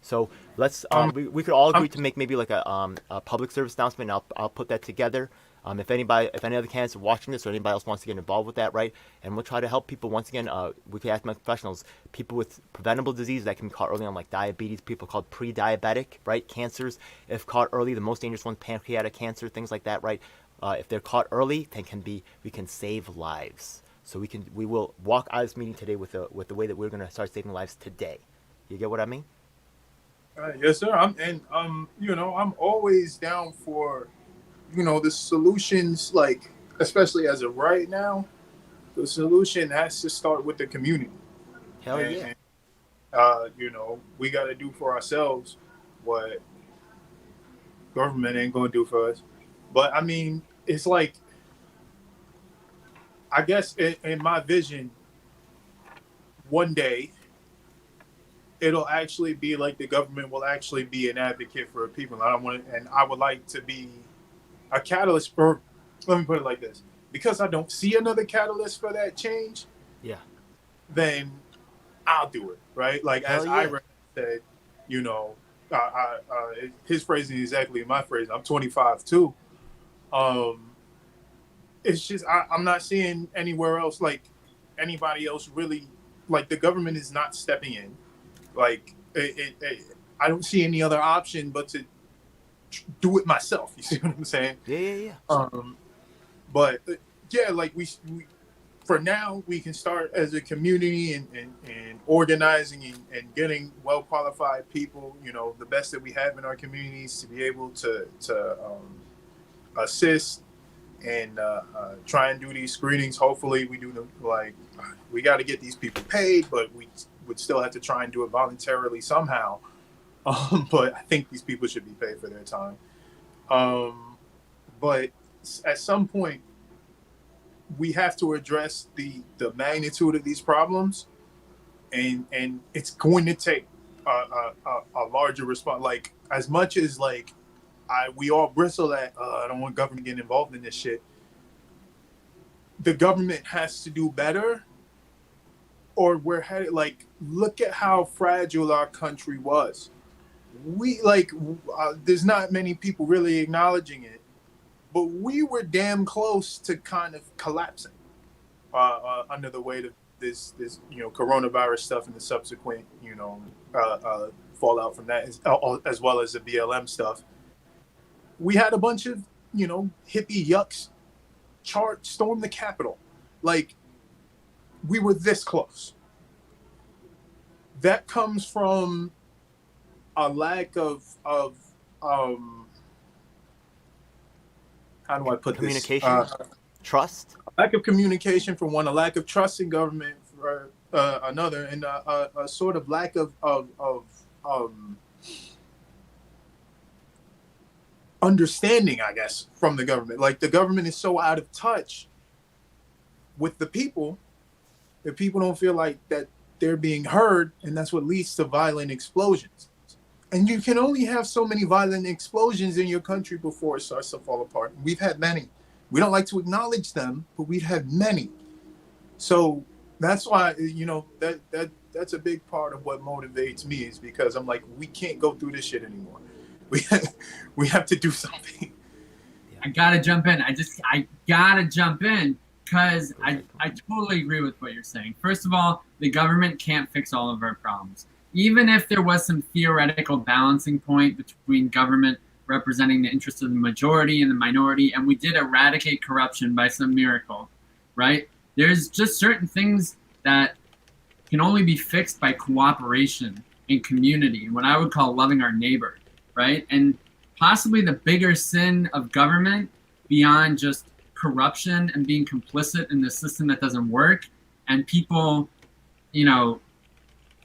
So let's we could all agree to make maybe like a public service announcement. And I'll put that together. If any other candidates are watching this, or anybody else wants to get involved with that, right? And we'll try to help people. Once again, we can ask my professionals, people with preventable disease that can be caught early on, like diabetes, people called pre-diabetic, right? Cancers, if caught early, the most dangerous ones, pancreatic cancer, things like that, right? If they're caught early, we can save lives. So we will walk out of this meeting today with the way that we're going to start saving lives today. You get what I mean? Yes, sir. I'm always down for, the solutions, like, especially as of right now, the solution has to start with the community. Hell yeah. And, we got to do for ourselves what government ain't going to do for us. But, I mean, it's like, I guess in my vision, one day, it'll actually be like the government will actually be an advocate for people. I would like to be a catalyst for, let me put it like this, because I don't see another catalyst for that change. Yeah. Then I'll do it, right? Like, as Ira said, his phrasing is exactly my phrase. I'm 25 too. It's just I'm not seeing anywhere else, like anybody else really, like the government is not stepping in. Like I don't see any other option but to do it myself. You see what I'm saying? Yeah. But like we for now we can start as a community and organizing and getting well qualified people. The best that we have in our communities to be able to assist and try and do these screenings. Hopefully we do them, like, we got to get these people paid, but we would still have to try and do it voluntarily somehow. But I think these people should be paid for their time. But at some point, we have to address the magnitude of these problems, and it's going to take a larger response. Like, as much as like we all bristle at, I don't want government getting involved in this shit. The government has to do better, or we're headed. Like, look at how fragile our country was. There's not many people really acknowledging it, but we were damn close to kind of collapsing under the weight of this coronavirus stuff and the subsequent fallout from that, as well as the BLM stuff. We had a bunch of hippie yucks storm the Capitol. Like, we were this close. That comes from a lack of how do I put communication, this? trust. Lack of communication for one, a lack of trust in government for another, and a sort of lack of understanding, I guess, from the government. Like, the government is so out of touch with the people that people don't feel like that they're being heard, and that's what leads to violent explosions. And you can only have so many violent explosions in your country before it starts to fall apart. We've had many. We don't like to acknowledge them, but we've had many. So that's why, that's a big part of what motivates me, is because I'm like, we can't go through this shit anymore. We have to do something. I gotta jump in. I gotta jump in because I totally agree with what you're saying. First of all, the government can't fix all of our problems. Even if there was some theoretical balancing point between government representing the interests of the majority and the minority, and we did eradicate corruption by some miracle, right? There's just certain things that can only be fixed by cooperation and community, what I would call loving our neighbor, right? And possibly the bigger sin of government, beyond just corruption and being complicit in the system that doesn't work, and people,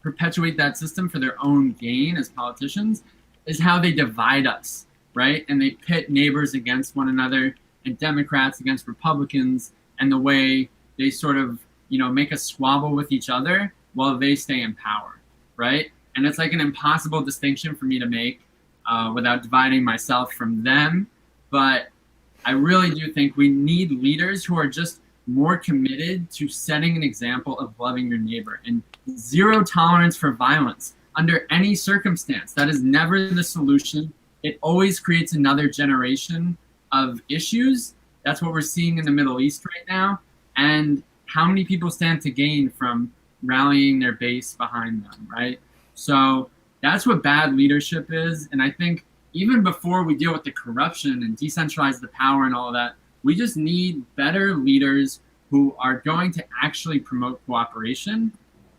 perpetuate that system for their own gain as politicians, is how they divide us, right? And they pit neighbors against one another and Democrats against Republicans, and the way they sort of, make us squabble with each other while they stay in power, right? And it's like an impossible distinction for me to make without dividing myself from them. But I really do think we need leaders who are just more committed to setting an example of loving your neighbor and zero tolerance for violence under any circumstance. That is never the solution. It always creates another generation of issues. That's what we're seeing in the Middle East right now. And how many people stand to gain from rallying their base behind them, right? So that's what bad leadership is. And I think even before we deal with the corruption and decentralize the power and all of that, we just need better leaders who are going to actually promote cooperation.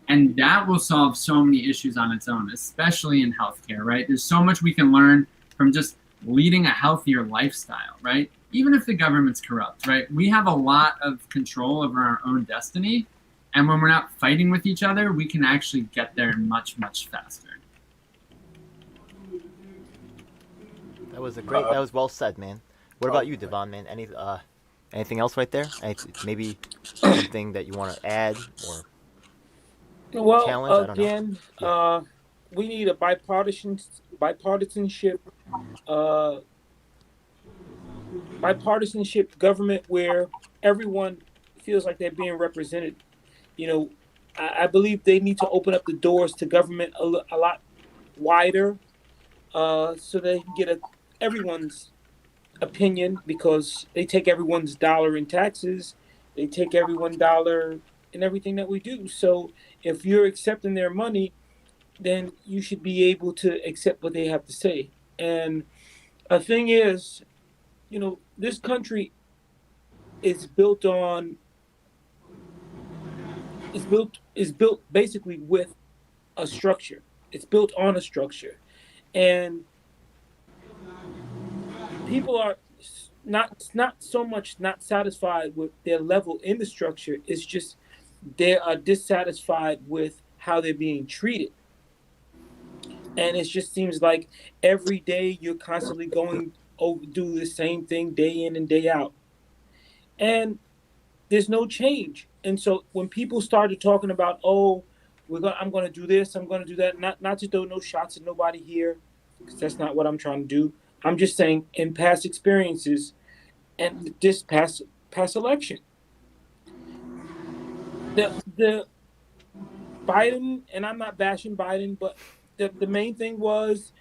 And that will solve so many issues on its own, especially in healthcare, right? There's so much we can learn from just leading a healthier lifestyle, right? Even if the government's corrupt, right? We have a lot of control over our own destiny. And when we're not fighting with each other, we can actually get there much, much faster. That was well said, man. What about you, Devon, man? Anything else right there? Maybe something that you want to add or challenge? Again, we need a bipartisanship government where everyone feels like they're being represented. I believe they need to open up the doors to government a lot wider, so they can get everyone's opinion, because they take everyone's dollar in taxes. They take everyone's dollar in everything that we do. So if you're accepting their money, then you should be able to accept what they have to say. And a thing is, this country is built basically with a structure. It's built on a structure. And people are not so much not satisfied with their level in the structure. It's just they are dissatisfied with how they're being treated. And it just seems like every day you're constantly going over, do the same thing day in and day out. And there's no change. And so when people started talking about, I'm going to do this, I'm going to do that, not to throw no shots at nobody here, because that's not what I'm trying to do. I'm just saying, in past experiences and this past election, the Biden, and I'm not bashing Biden, but the main thing was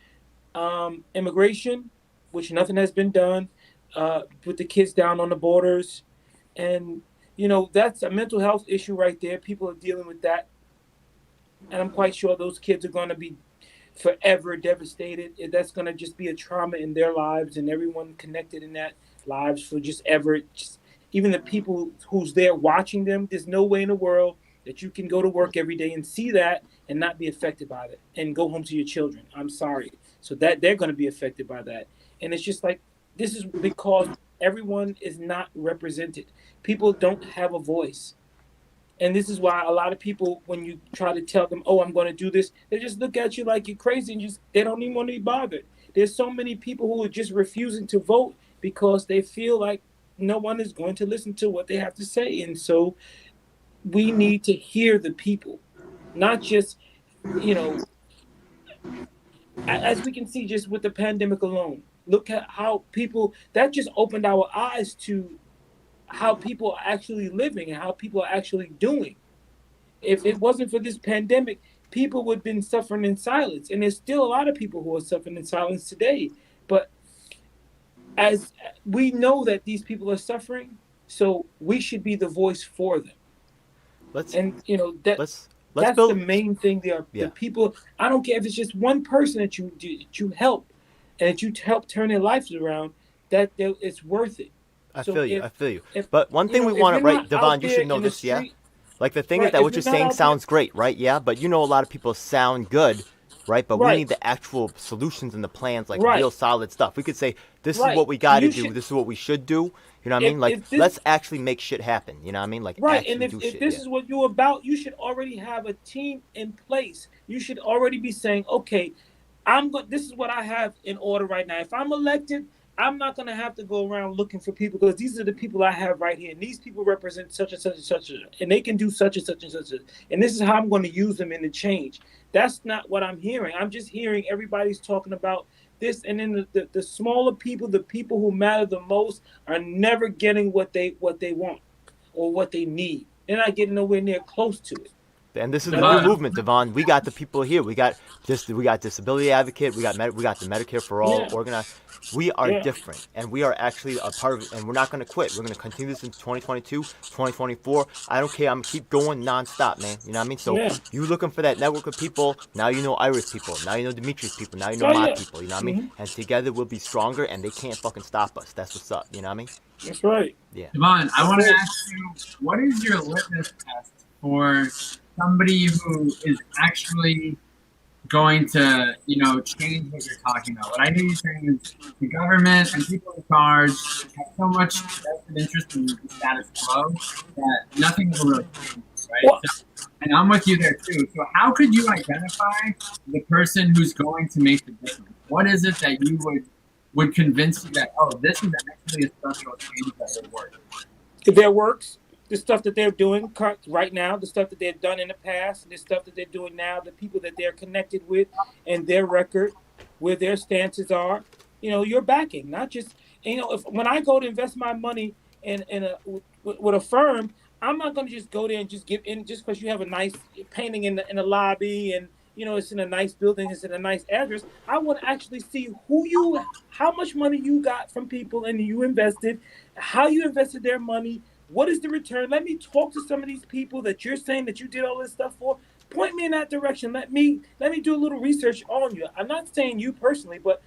immigration, which nothing has been done, put the kids down on the borders. And, that's a mental health issue right there. People are dealing with that. And I'm quite sure those kids are going to be forever devastated. That's going to just be a trauma in their lives, and everyone connected in that lives for just ever, just even the people who's there watching them. There's no way in the world that you can go to work every day and see that and not be affected by it and go home to your children. I'm sorry. So that they're going to be affected by that. And it's just like, this is because everyone is not represented. People don't have a voice. And this is why a lot of people, when you try to tell them, oh, I'm going to do this, they just look at you like you're crazy and just, they don't even want to be bothered. There's so many people who are just refusing to vote because they feel like no one is going to listen to what they have to say. And so we need to hear the people, not just, as we can see just with the pandemic alone. Look at how people, that just opened our eyes to how people are actually living and how people are actually doing. If it wasn't for this pandemic, people would have been suffering in silence. And there's still a lot of people who are suffering in silence today. But as we know that these people are suffering, so we should be the voice for them. Let's build the main thing. The people. I don't care if it's just one person that you help, and that you help turn their lives around. That it's worth it. I feel you. But one thing we want to, right, Devon, you should know this, yeah? Like the thing is that what you're saying sounds great, right? Yeah, but a lot of people sound good, right? But we need the actual solutions and the plans, like real solid stuff. We could say, this is what we got to do. This is what we should do. You know what I mean? Like, let's actually make shit happen. You know what I mean? Like, and if this is what you're about, you should already have a team in place. You should already be saying, okay, this is what I have in order right now. If I'm elected, I'm not going to have to go around looking for people because these are the people I have right here. And these people represent such and such and such. And they can do such and such and such. And this is how I'm going to use them in the change. That's not what I'm hearing. I'm just hearing everybody's talking about this. And then the smaller people, the people who matter the most, are never getting what they want or what they need. They're not getting nowhere near close to it. And this is the new movement, Devon. We got the people here. We got disability advocate. We got the Medicare for all organized. We are different, and we are actually a part of it. And we're not going to quit. We're going to continue this in 2022, 2024. I don't care. I'm gonna keep going nonstop, man. You know what I mean? So you looking for that network of people. Now you know Ira's people. Now you know Dimitri's people. Now you know my people. You know what I mean? And together we'll be stronger, and they can't fucking stop us. That's what's up. You know what I mean? That's right. Yeah. Devon, I want to ask you, what is your litmus test for somebody who is actually going to, change what you're talking about? What I hear you saying is the government and people in charge have so much vested interest in the status quo that nothing will really change, right? So, and I'm with you there too. So how could you identify the person who's going to make the difference? What is it that you would convince you that, oh, this is actually a structural change that will work? If that works, the stuff that they're doing right now, the stuff that they've done in the past, the stuff that they're doing now, the people that they're connected with and their record, where their stances are, you're backing, not just, when I go to invest my money with a firm, I'm not going to just go there and just give in just because you have a nice painting in the lobby and, it's in a nice building, it's in a nice address. I want to actually see how much money you got from people and you invested, how you invested their money. What is the return? Let me talk to some of these people that you're saying that you did all this stuff for. Point me in that direction. Let me do a little research on you. I'm not saying you personally, but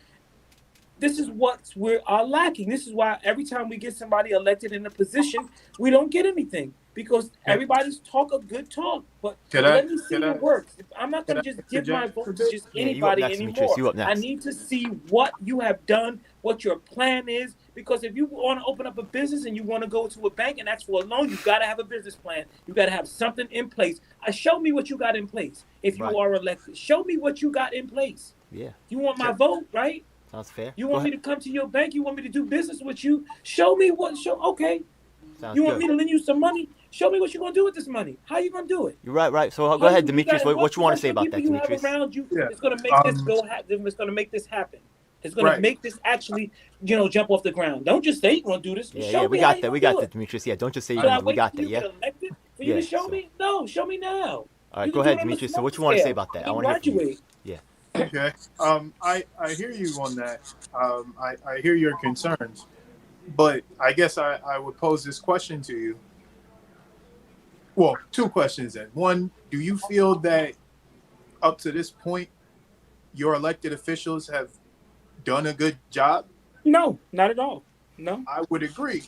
this is what we are lacking. This is why every time we get somebody elected in a position, we don't get anything because everybody's talk a good talk. But let me see what works. I'm not going to just give my vote to just anybody anymore. I need to see what you have done, what your plan is. Because if you want to open up a business and you want to go to a bank and ask for a loan, you've got to have a business plan. You've got to have something in place. Show me what you got in place if you are elected. Show me what you got in place. Yeah. You want my vote, right? Sounds fair. You want me to come to your bank? You want me to do business with you? Show me okay. You want me to lend you some money? Show me what you're going to do with this money. How you going to do it? You're right. So go ahead, Demetrius. What you want to say about that, Demetrius? Around you, it's going to make this it's going to make this happen. It's going to make this actually, jump off the ground. Don't just say you're going to do this. Yeah, we got that. We got that, Demetrius. Yeah, don't just say we got that. Yeah. For you to show me? No, show me now. All right, go ahead, Demetrius. So what you want to say about that? I want to hear from you. Yeah. Okay. I hear you on that. I hear your concerns, but I guess I would pose this question to you. Well, two questions then. One, do you feel that up to this point, your elected officials have done a good job? No, not at all. No. I would agree.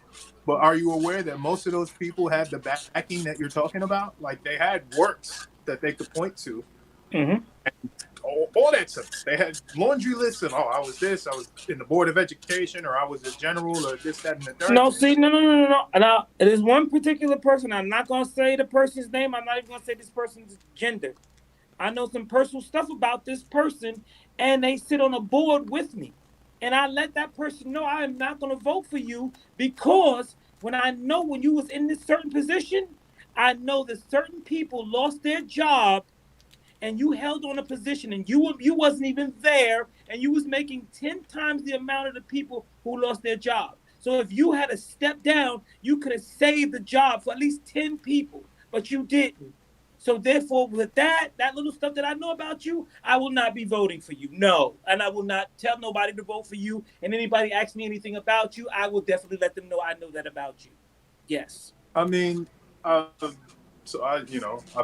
But are you aware that most of those people had the backing that you're talking about? Like they had works that they could point to. Mm-hmm. All that stuff. They had laundry lists of, I was this, I was in the Board of Education, or I was a general, or this, that, and the third. No, see, no. Now, there's one particular person. I'm not going to say the person's name. I'm not even going to say this person's gender. I know some personal stuff about this person, and they sit on a board with me. And I let that person know I am not going to vote for you because when you was in this certain position, I know that certain people lost their job and you held on a position and you wasn't even there and you was making 10 times the amount of the people who lost their job. So if you had to step down, you could have saved the job for at least 10 people, but you didn't. So therefore, with that little stuff that I know about you, I will not be voting for you. No. And I will not tell nobody to vote for you. And anybody asks me anything about you, I will definitely let them know I know that about you. Yes. I mean, so I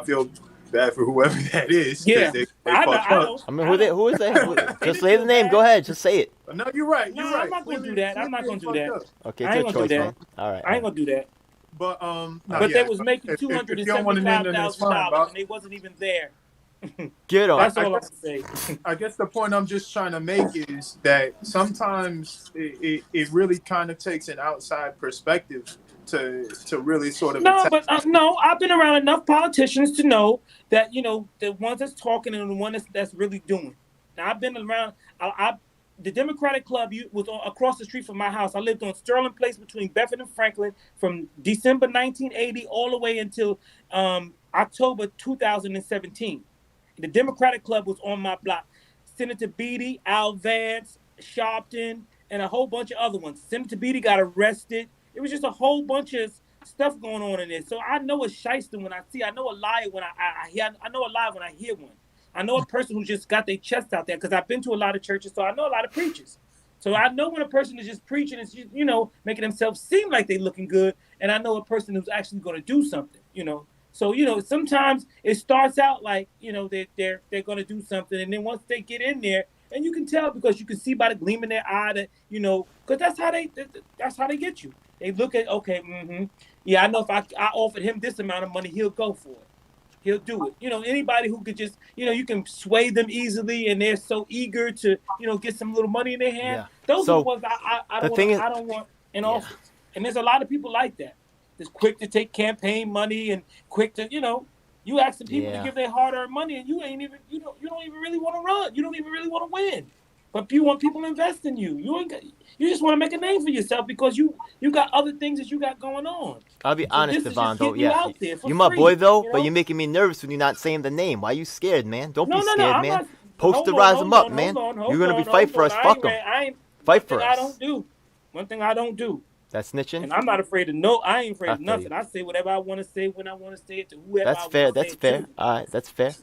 feel bad for whoever that is. Yeah. I mean, who is that? Just say the name. Go ahead. Just say it. No, you're right. No, I'm not going to do that. I'm not going to do that. Okay, it's your choice, man. All right. I ain't going to do that. But they was making $275,000 and they wasn't even there. Get on. That's all I'm saying. I guess the point I'm just trying to make is that sometimes it really kind of takes an outside perspective to really sort of. No, but I've been around enough politicians to know that the ones that's talking and the one that's really doing. Now I've been around. The Democratic Club was across the street from my house. I lived on Sterling Place between Bedford and Franklin from December 1980 all the way until October 2017. The Democratic Club was on my block. Senator Beatty, Al Vance, Sharpton, and a whole bunch of other ones. Senator Beatty got arrested. It was just a whole bunch of stuff going on in there. So I know a shyster when I see. I know a lie when I hear. I know a lie when I hear one. I know a person who just got their chest out there because I've been to a lot of churches, so I know a lot of preachers. So I know when a person is just preaching and making themselves seem like they're looking good, and I know a person who's actually going to do something. So sometimes it starts out like they're going to do something, and then once they get in there, and you can tell because you can see by the gleam in their eye that because that's how they get you. They look at yeah, I know if I offered him this amount of money, he'll go for it. He'll do it. Anybody who could just, you can sway them easily and they're so eager to, get some little money in their hand. Yeah. Those are the ones I don't want in office. And there's a lot of people like that. That's quick to take campaign money and quick to, you ask the people to give their hard-earned money and you don't even really want to run. You don't even really want to win. But you want people to invest in you. You just want to make a name for yourself because you got other things that you got going on. I'll be honest, Devon, though. Yeah, you my boy, though, but you're making me nervous when you're not saying the name. Why are you scared, man? Don't be scared, man. Posterize them up, man. You're going to be fight for us. Fuck them. Fight for us. One thing I don't do. That's snitching? And I'm not afraid of I ain't afraid of nothing. I say whatever I want to say when I want to say it to whoever I want to say it to. That's fair. All right, that's fair.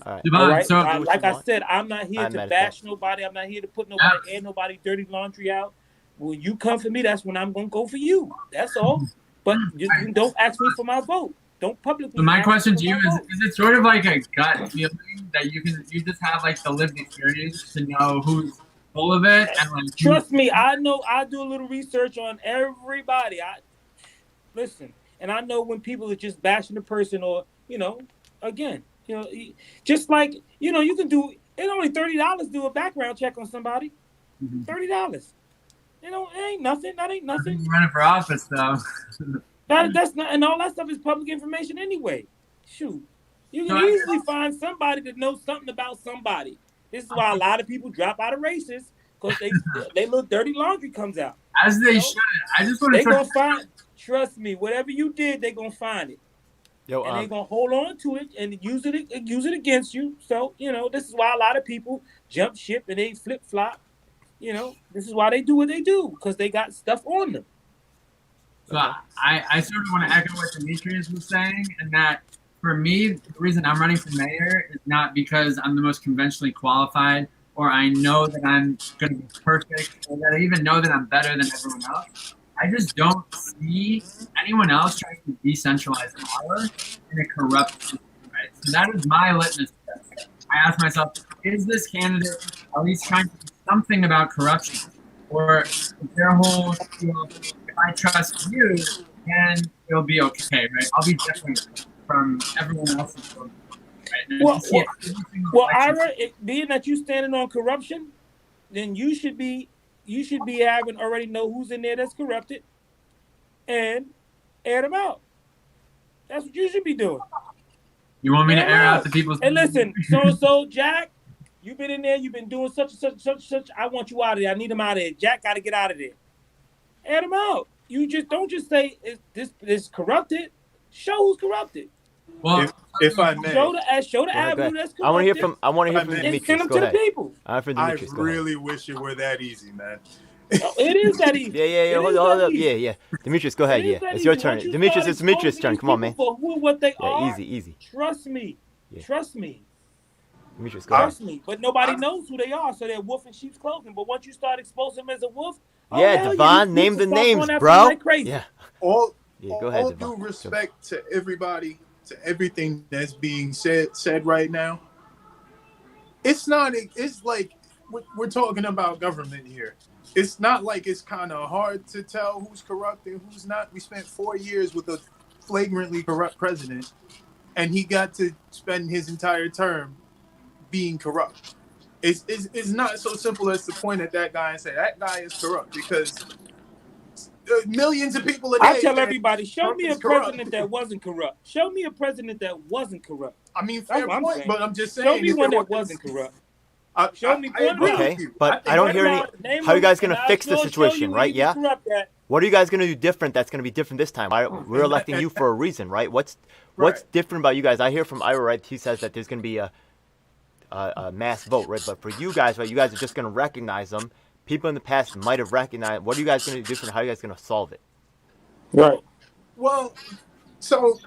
All right. Devon, right. So, like I said, I'm not here to bash nobody. I'm not here to put nobody dirty laundry out. When you come for me, that's when I'm gonna go for you. That's all. But just don't ask me for my vote. Don't publicly. So my question to you is it sort of like a gut feeling that you just have like the lived experience to know who's full of it? And like, trust me, I know. I do a little research on everybody. Listen, and I know when people are just bashing the person or again. Just like, you can do, it's only $30 to do a background check on somebody. $30. It ain't nothing. That ain't nothing. You're running for office, though. That's not, and all that stuff is public information anyway. Shoot. You can easily find somebody that knows something about somebody. This is why a lot of people drop out of races because they little dirty laundry comes out. As they should. I just want to. They're going to find, trust me, whatever you did, they're going to find it. And they're gonna hold on to it and use it against you. So this is why a lot of people jump ship and they flip flop. This is why they do what they do because they got stuff on them. So I sort of want to echo what Demetrius was saying, and that for me, the reason I'm running for mayor is not because I'm the most conventionally qualified or I know that I'm going to be perfect or that I even know that I'm better than everyone else. I just don't see anyone else trying to decentralize power in a corrupt system, right? So that is my litmus test. I ask myself, is this candidate at least trying to do something about corruption? or if their whole spiel, if I trust you, then it'll be okay, right? I'll be different from everyone else's vote, right? And Well, you see it every single well, election. Ira, being that you standing on corruption, then you should be having already know who's in there that's corrupted, and air them out. That's what you should be doing. You want me to air out the people's? And listen, so Jack, you've been in there. You've been doing such and such. I want you out of there. I need him out of there. Jack got to get out of there. Air them out. You just don't just say this corrupted. Show who's corrupted. Well, if I may, show the avenue that's corrupted. I want to hear from Demetrius. Send them Go to ahead. the people. I really wish it were that easy, man. It is that easy. Yeah. Hold up. Yeah. Demetrius, go ahead. Yeah, it's your turn. Demetrius, it's Demetrius' turn. Come on, man. For who and what they are. Easy. Trust me. Yeah. Trust me. Demetrius, go ahead. Trust me. But nobody knows who they are, so they're wolf in sheep's clothing. But once you start exposing them as a wolf, Devon, name the names, bro. Like crazy. Yeah. All Devon. due respect to everybody, to everything that's being said right now. It's not. It's like we're talking about government here. It's not like it's kind of hard to tell who's corrupt and who's not. We spent 4 years with a flagrantly corrupt president, and he got to spend his entire term being corrupt. It's not so simple as to point at that guy and say that guy is corrupt, because millions of people a day. I tell everybody, show me a president that wasn't corrupt. Show me a president that wasn't corrupt. I mean, fair point, but I'm just saying. Show me one that wasn't corrupt. Show me one. Okay, but I don't hear any. How are you guys going to fix the situation, right? Yeah. What are you guys going to do different that's going to be different this time? We're electing you for a reason, right? What's different about you guys? I hear from Ira, right? He says that there's going to be a mass vote, right? But for you guys, right? You guys are just going to recognize them. People in the past might have recognized. What are you guys going to do different? How are you guys going to solve it? Right. Well, so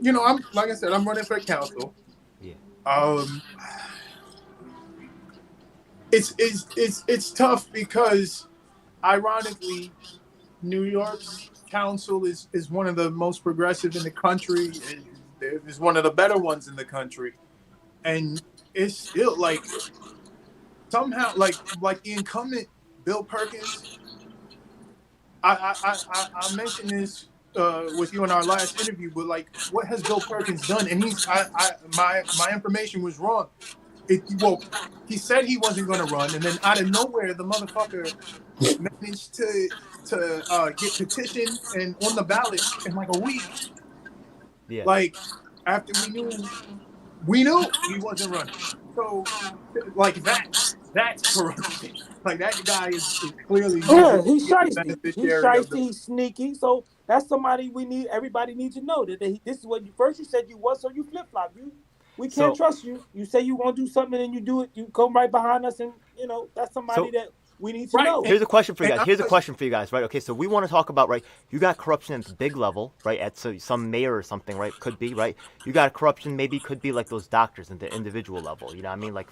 I'm like I said, I'm running for council. Yeah. It's tough because, ironically, New York's council is one of the most progressive in the country, and is one of the better ones in the country, and it's still like somehow like the incumbent Bill Perkins. I mentioned this with you in our last interview, but like, what has Bill Perkins done? And my information was wrong. He said he wasn't going to run, and then out of nowhere, the motherfucker managed to get petitioned and on the ballot in like a week. Yeah. Like, after we knew he wasn't running. So, like, that's corruption. Like, that guy is clearly he's shiesty. He's sneaky. So that's somebody we need. Everybody needs to know that this is what you said you was, so you flip flop. We can't trust you. You say you want to do something and you do it. You come right behind us, and that's somebody that we need to know. Here's a question for you guys. Right? Okay, so we want to talk about, right? You got corruption at the big level, right? At some mayor or something, right? Could be, right? You got corruption, maybe could be like those doctors at the individual level. You know what I mean? Like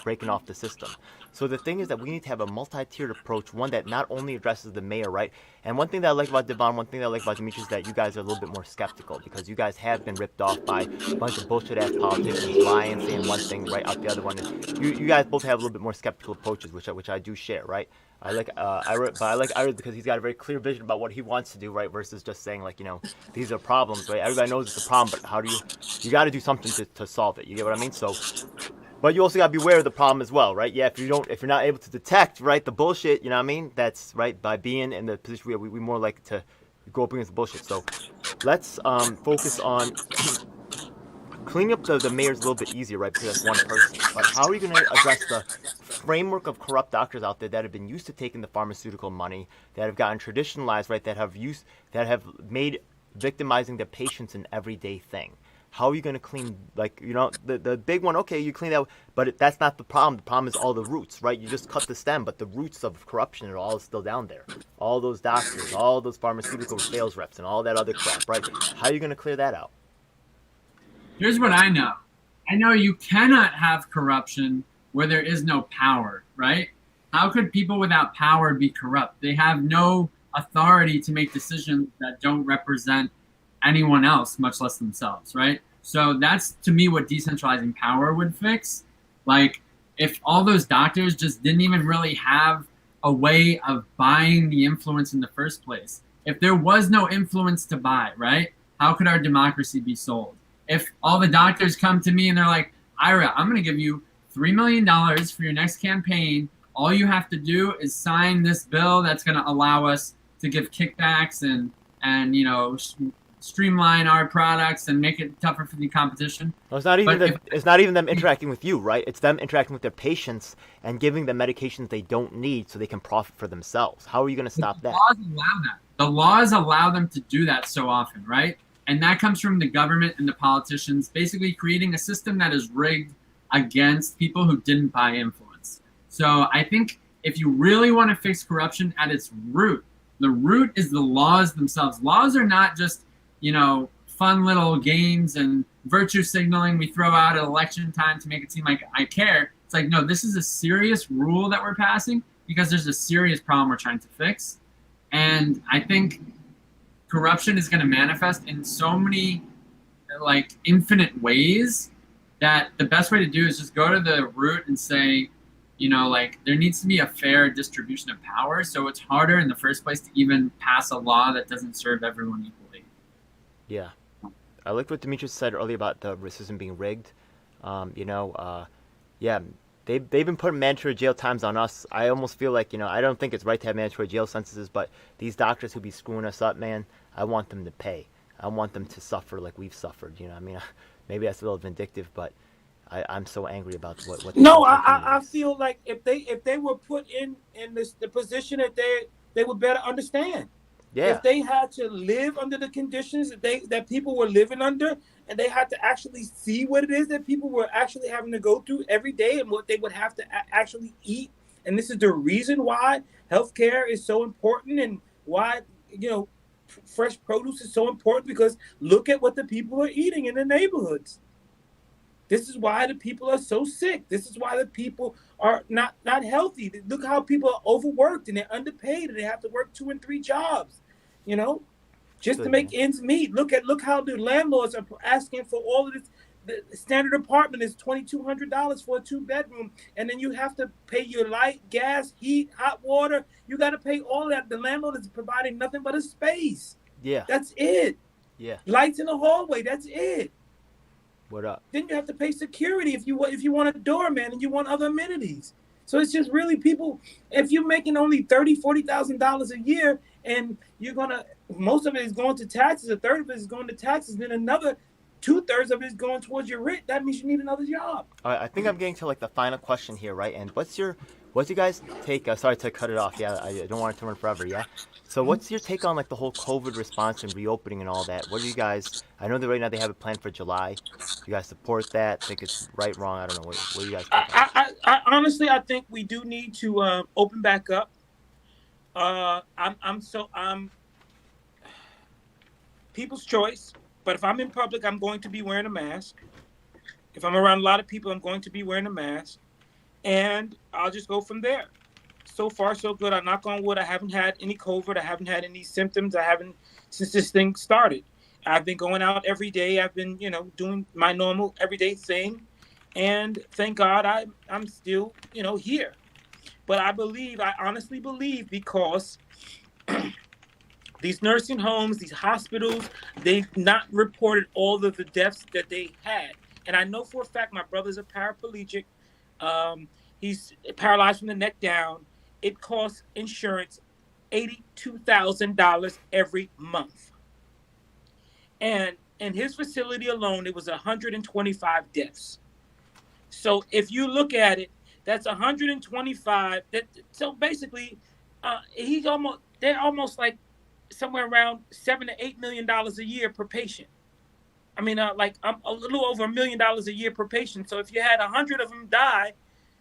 breaking off the system. So the thing is that we need to have a multi-tiered approach, one that not only addresses the mayor, right? And one thing that I like about Devon, one thing that I like about Demetrius, is that you guys are a little bit more skeptical, because you guys have been ripped off by a bunch of bullshit-ass politicians lying, saying one thing right out the other one. And you guys both have a little bit more skeptical approaches, which I do share, right? I like Ira because he's got a very clear vision about what he wants to do, right? Versus just saying like, these are problems, right? Everybody knows it's a problem, but how do you got to do something to solve it? You get what I mean? So, but you also got to be aware of the problem as well, right? Yeah, if you're not able to detect, right, the bullshit, you know what I mean? That's right, by being in the position where we more like to go up against the bullshit. So let's focus on cleaning up the mayors a little bit easier, right? Because that's one person. But how are you going to address the framework of corrupt doctors out there that have been used to taking the pharmaceutical money, that have gotten traditionalized, right? That have made victimizing their patients an everyday thing? How are you going to clean, the big one? Okay, you clean that, but that's not the problem. The problem is all the roots, right? You just cut the stem, but the roots of corruption are all still down there. All those doctors, all those pharmaceutical sales reps, and all that other crap, right? How are you going to clear that out? Here's what I know. I know you cannot have corruption where there is no power, right? How could people without power be corrupt? They have no authority to make decisions that don't represent anyone else, much less themselves, right? So that's, to me, what decentralizing power would fix. Like, if all those doctors just didn't even really have a way of buying the influence in the first place. If there was no influence to buy, right? How could our democracy be sold? If all the doctors come to me and they're like, Ira, I'm going to give you $3 million for your next campaign. All you have to do is sign this bill that's going to allow us to give kickbacks and streamline our products and make it tougher for the competition. Well, it's not even them interacting with you, right? It's them interacting with their patients and giving them medications they don't need so they can profit for themselves. How are you going to stop that? Laws allow that. The laws allow them to do that so often, right? And that comes from the government and the politicians basically creating a system that is rigged against people who didn't buy influence. So I think if you really want to fix corruption at its root, the root is the laws themselves. Laws are not just, fun little games and virtue signaling we throw out at election time to make it seem like I care. It's like, no, this is a serious rule that we're passing because there's a serious problem we're trying to fix. And I think corruption is going to manifest in so many infinite ways that the best way to do is just go to the root and say, there needs to be a fair distribution of power. So it's harder in the first place to even pass a law that doesn't serve everyone equally. Yeah. I liked what Demetrius said earlier about the system being rigged. They've been putting mandatory jail times on us. I almost feel like, I don't think it's right to have mandatory jail sentences, but these doctors who be screwing us up, man, I want them to pay. I want them to suffer like we've suffered. Maybe that's a little vindictive, but I'm so angry about what. No, I feel like if they were put in the position that they would better understand. Yeah. If they had to live under the conditions that people were living under, and they had to actually see what it is that people were actually having to go through every day and what they would have to actually eat. And this is the reason why healthcare is so important and why, fresh produce is so important, because look at what the people are eating in the neighborhoods. This is why the people are so sick. This is why the people are not healthy. Look how people are overworked and they're underpaid and they have to work 2 and 3 jobs, just to make ends meet. Look how the landlords are asking for all of this. The standard apartment is $2,200 for a 2-bedroom, and then you have to pay your light, gas, heat, hot water. You got to pay all that. The landlord is providing nothing but a space. Yeah. That's it. Yeah. Lights in the hallway. That's it. What up? Then you have to pay security if you want a doorman and you want other amenities. So it's just really people. If you're making only $40,000 a year, and most of it is going to taxes, a third of it is going to taxes, then another 2/3 of it is going towards your rent. That means you need another job. All right, I think I'm getting to the final question here, right? And what's your guys' take? Sorry to cut it off. Yeah, I don't want it to run forever. Yeah. So what's your take on the whole COVID response and reopening and all that? What do you guys? I know that right now they have it planned for July. You guys support that? Think it's right, wrong? I don't know. What do you guys think? I honestly, I think we do need to open back up. I'm people's choice. But if I'm in public, I'm going to be wearing a mask. If I'm around a lot of people, I'm going to be wearing a mask. And I'll just go from there. So far, so good. I knock on wood. I haven't had any COVID. I haven't had any symptoms. Since this thing started. I've been going out every day. I've been, doing my normal everyday thing. And thank God I'm still, here. But I honestly believe, because these nursing homes, these hospitals, they've not reported all of the deaths that they had. And I know for a fact my brother's a paraplegic. He's paralyzed from the neck down. It costs insurance $82,000 every month. And in his facility alone, it was 125 deaths. So if you look at it, that's 125. So basically, they're almost like somewhere around $7 to $8 million a year per patient. I mean, a little over $1 million a year per patient. So if you had 100 of them die,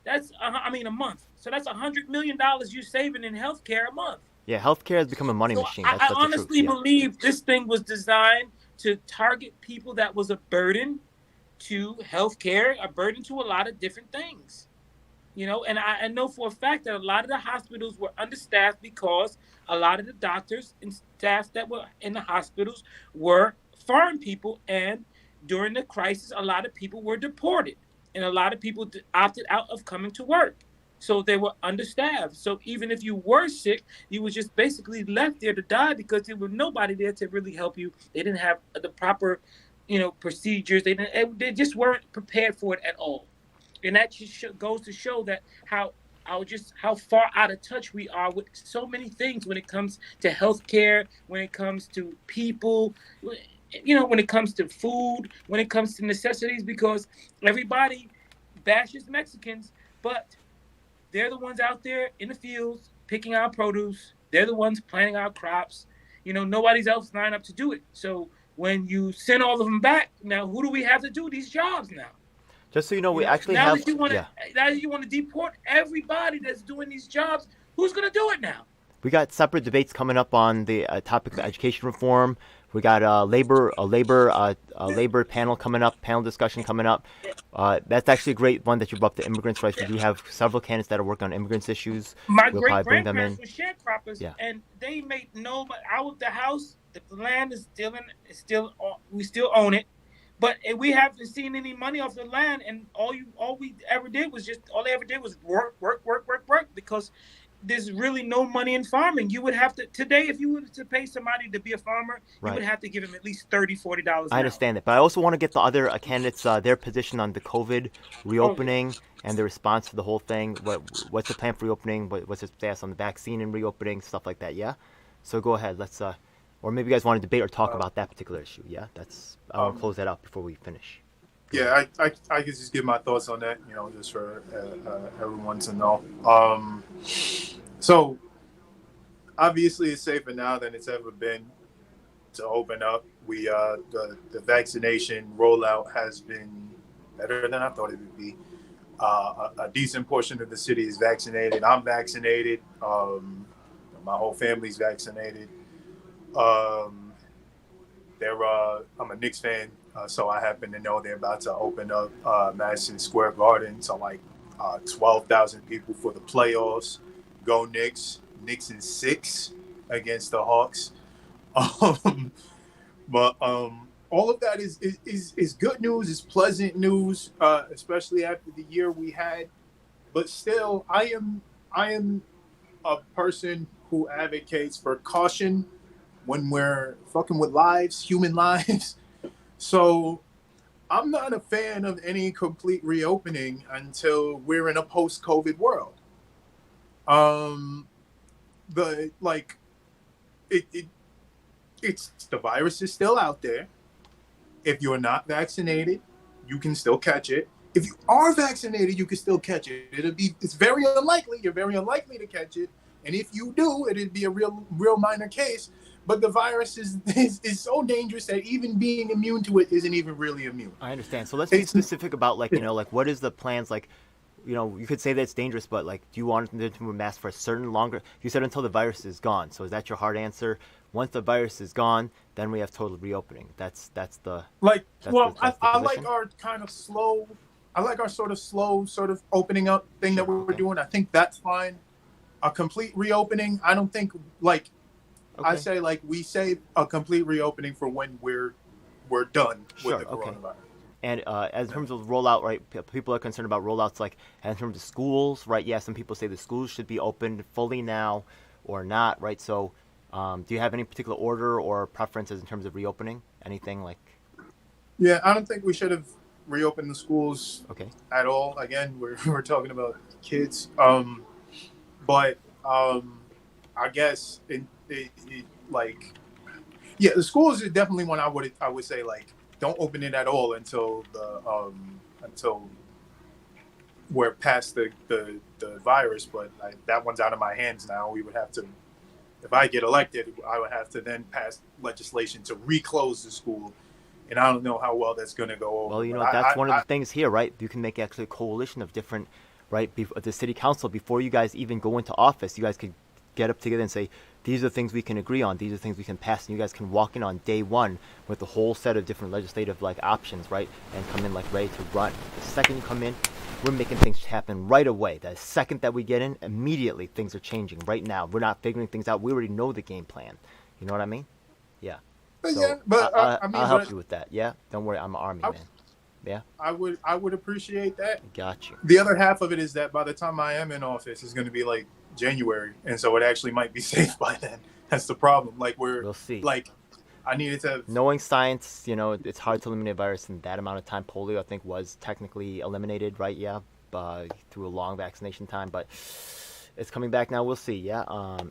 that's a month. So that's $100 million you're saving in healthcare a month. Yeah, healthcare has become a money machine. I honestly believe this thing was designed to target people that was a burden to healthcare, a burden to a lot of different things. And I know for a fact that a lot of the hospitals were understaffed because a lot of the doctors and staff that were in the hospitals were foreign people. And during the crisis, a lot of people were deported and a lot of people opted out of coming to work. So they were understaffed. So even if you were sick, you were just basically left there to die because there was nobody there to really help you. They didn't have the proper, procedures. They just weren't prepared for it at all. And that just goes to show that how far out of touch we are with so many things when it comes to healthcare, when it comes to people, when it comes to food, when it comes to necessities, because everybody bashes Mexicans, but they're the ones out there in the fields picking our produce. They're the ones planting our crops. Nobody's else lined up to do it. So when you send all of them back, now who do we have to do these jobs now? Just so you know, we actually now have. That you want to, now that you want to deport everybody that's doing these jobs, who's going to do it now? We got separate debates coming up on the topic of education reform. We got a labor panel coming up, panel discussion coming up. That's actually a great one that you brought up, the immigrants' rights. We do have several candidates that are working on immigrants' issues. My great-grandparents were sharecroppers, yeah. and they made out of the house. The land is still we still own it, but we haven't seen any money off the land. And all they ever did was work because there's really no money in farming. You would have to today, if you were to pay somebody to be a farmer, you would have to give them at least $30-$40. I understand that, but I also want to get the other candidates their position on the COVID reopening and the response to the whole thing. What's the plan for reopening? What's the status on the vaccine and reopening? Stuff like that. Yeah. So go ahead. Let's or maybe you guys want to debate or talk about that particular issue. Yeah. I want to close that out before we finish. Yeah, I can just give my thoughts on that, just for everyone to know. So obviously it's safer now than it's ever been to open up. The vaccination rollout has been better than I thought it would be. A decent portion of the city is vaccinated. I'm vaccinated. My whole family's vaccinated. I'm a Knicks fan. So I happen to know they're about to open up Madison Square Garden to 12,000 people for the playoffs. Go Knicks! Knicks in 6 against the Hawks. But all of that is good news. It's pleasant news, especially after the year we had. But still, I am a person who advocates for caution when we're fucking with lives, human lives. So I'm not a fan of any complete reopening until we're in a post-COVID world. It's the virus is still out there. If you're not vaccinated, you can still catch it. If you are vaccinated, you can still catch it. It's very unlikely. You're very unlikely to catch it. And if you do, it'd be a real minor case. But the virus is so dangerous that even being immune to it isn't even really immune. I understand. So let's be specific about what is the plans you could say that it's dangerous, but do you want them to wear masks for a certain longer? You said until the virus is gone. So is that your hard answer? Once the virus is gone, then we have total reopening. That's the I like our kind of slow. I like our sort of slow sort of opening up thing that we're doing. I think that's fine. A complete reopening, I don't think I say we save a complete reopening for when we're done with the coronavirus. And as in terms of rollout, right, people are concerned about rollouts, in terms of schools, right? Yeah, some people say the schools should be open fully now or not, right? So do you have any particular order or preferences in terms of reopening? Anything like? Yeah, I don't think we should have reopened the schools at all. Again, we're talking about kids. But I guess the schools is definitely one I would say don't open it at all until we're past the virus. But that one's out of my hands now. We would have to, if I get elected, I would have to then pass legislation to reclose the school, and I don't know how well that's going to go over. Well, that's one of the things here, right? You can make actually a coalition of different, right? The city council, before you guys even go into office, you guys could get up together and say, these are things we can agree on, these are things we can pass, and you guys can walk in on day one with a whole set of different legislative options, right? And come in ready to run. The second you come in, we're making things happen right away. The second that we get in, immediately things are changing right now. We're not figuring things out. We already know the game plan. You know what I mean? Yeah. So I'll help you with that. Yeah. Don't worry, I'm an army man. Yeah. I would appreciate that. Got you. The other half of it is that by the time I am in office, it's going to be like January, and so it actually might be safe by then. That's the problem. Like We'll see. like I needed to. Knowing science, you know, it's hard to eliminate a virus in that amount of time. Polio, I think, was technically eliminated, right? Yeah, through a long vaccination time, but it's coming back now. We'll see. Yeah.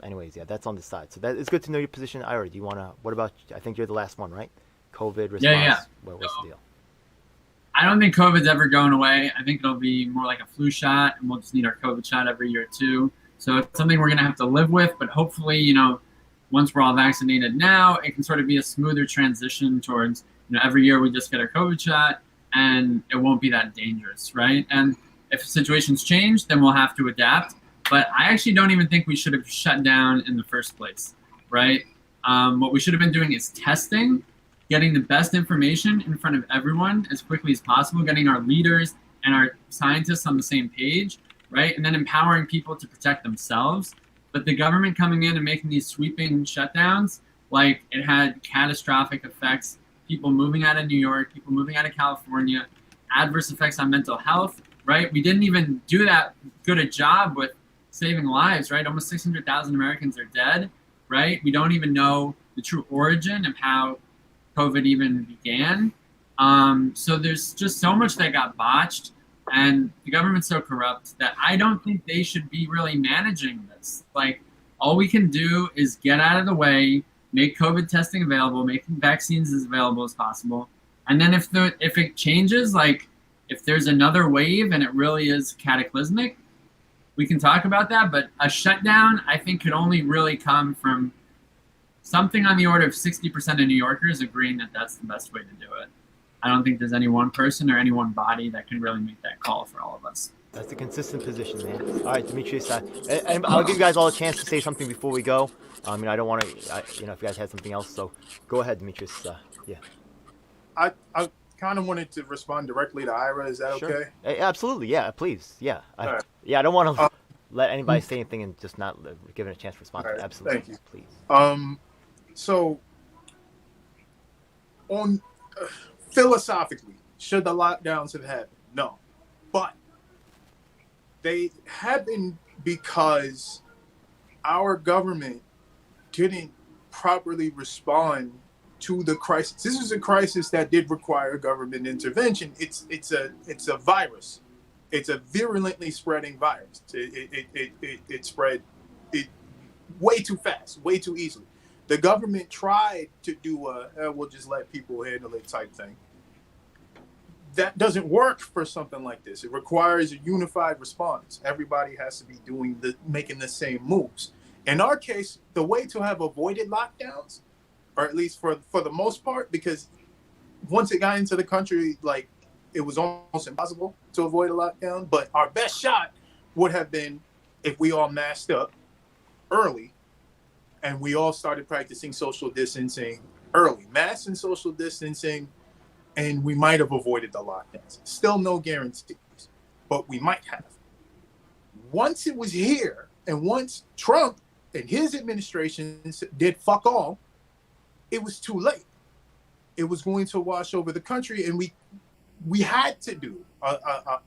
Anyways, yeah, that's on the side. So that it's good to know your position, Ira. Do you wanna? What about? I think you're the last one, right? COVID response. Yeah. What's the deal? I don't think COVID's ever going away. I think it'll be more like a flu shot, and we'll just need our COVID shot every year too. So it's something we're going to have to live with, but hopefully, you know, once we're all vaccinated now, it can sort of be a smoother transition towards, you know, every year we just get our COVID shot and it won't be that dangerous, right? And if situations change, then we'll have to adapt. But I actually don't even think we should have shut down in the first place, right? What we should have been doing is testing, getting the best information in front of everyone as quickly as possible, getting our leaders and our scientists on the same page, right? And then empowering people to protect themselves. But the government coming in and making these sweeping shutdowns, like it had catastrophic effects, people moving out of New York, people moving out of California, adverse effects on mental health, right? We didn't even do that good a job with saving lives, right? Almost 600,000 Americans are dead, right? We don't even know the true origin of how COVID even began. So there's just so much that got botched, and the government's so corrupt that I don't think they should be really managing this. Like, all we can do is get out of the way, make COVID testing available, make vaccines as available as possible. And then if it changes, like if there's another wave and it really is cataclysmic, we can talk about that. But a shutdown, I think, could only really come from something on the order of 60% of New Yorkers agreeing that that's the best way to do it. I don't think there's any one person or any one body that can really make that call for all of us. That's a consistent position, man. All right, Demetrius, and I'll give you guys all a chance to say something before we go. I mean, I don't want to, if you guys had something else, so go ahead, Demetrius. Yeah. I kind of wanted to respond directly to Ira. Is that Sure. okay? Absolutely, yeah, please. Yeah. Right. Yeah, I don't want to let anybody say anything and just not give it a chance to respond. Right. Absolutely. Thank you. Please. So, on philosophically, should the lockdowns have happened? No, but they happened because our government didn't properly respond to the crisis. This is a crisis that did require government intervention. It's a virus. It's a virulently spreading virus. It spread way too fast, way too easily. The government tried to do we'll just let people handle it type thing. That doesn't work for something like this. It requires a unified response. Everybody has to be making the same moves. In our case, the way to have avoided lockdowns, or at least for the most part, because once it got into the country, like, it was almost impossible to avoid a lockdown. But our best shot would have been if we all masked up early and we all started practicing social distancing early. Masks and social distancing, and we might have avoided the lockdowns. Still no guarantees, but we might have. Once it was here, and once Trump and his administration did fuck all, it was too late. It was going to wash over the country, and we had to do a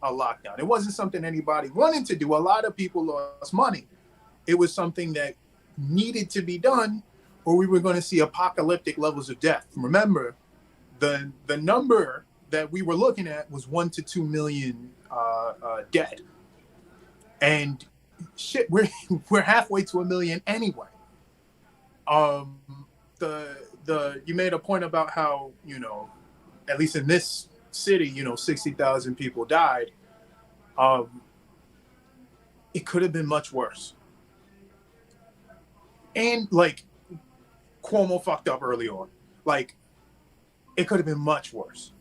lockdown. It wasn't something anybody wanted to do. A lot of people lost money. It was something that needed to be done, or we were going to see apocalyptic levels of death. Remember, the number that we were looking at was 1 to 2 million dead, and shit, we're halfway to 1 million anyway. You made a point about how, at least in this city, 60,000 people died. It could have been much worse. And like, Cuomo fucked up early on. Like, it could have been much worse.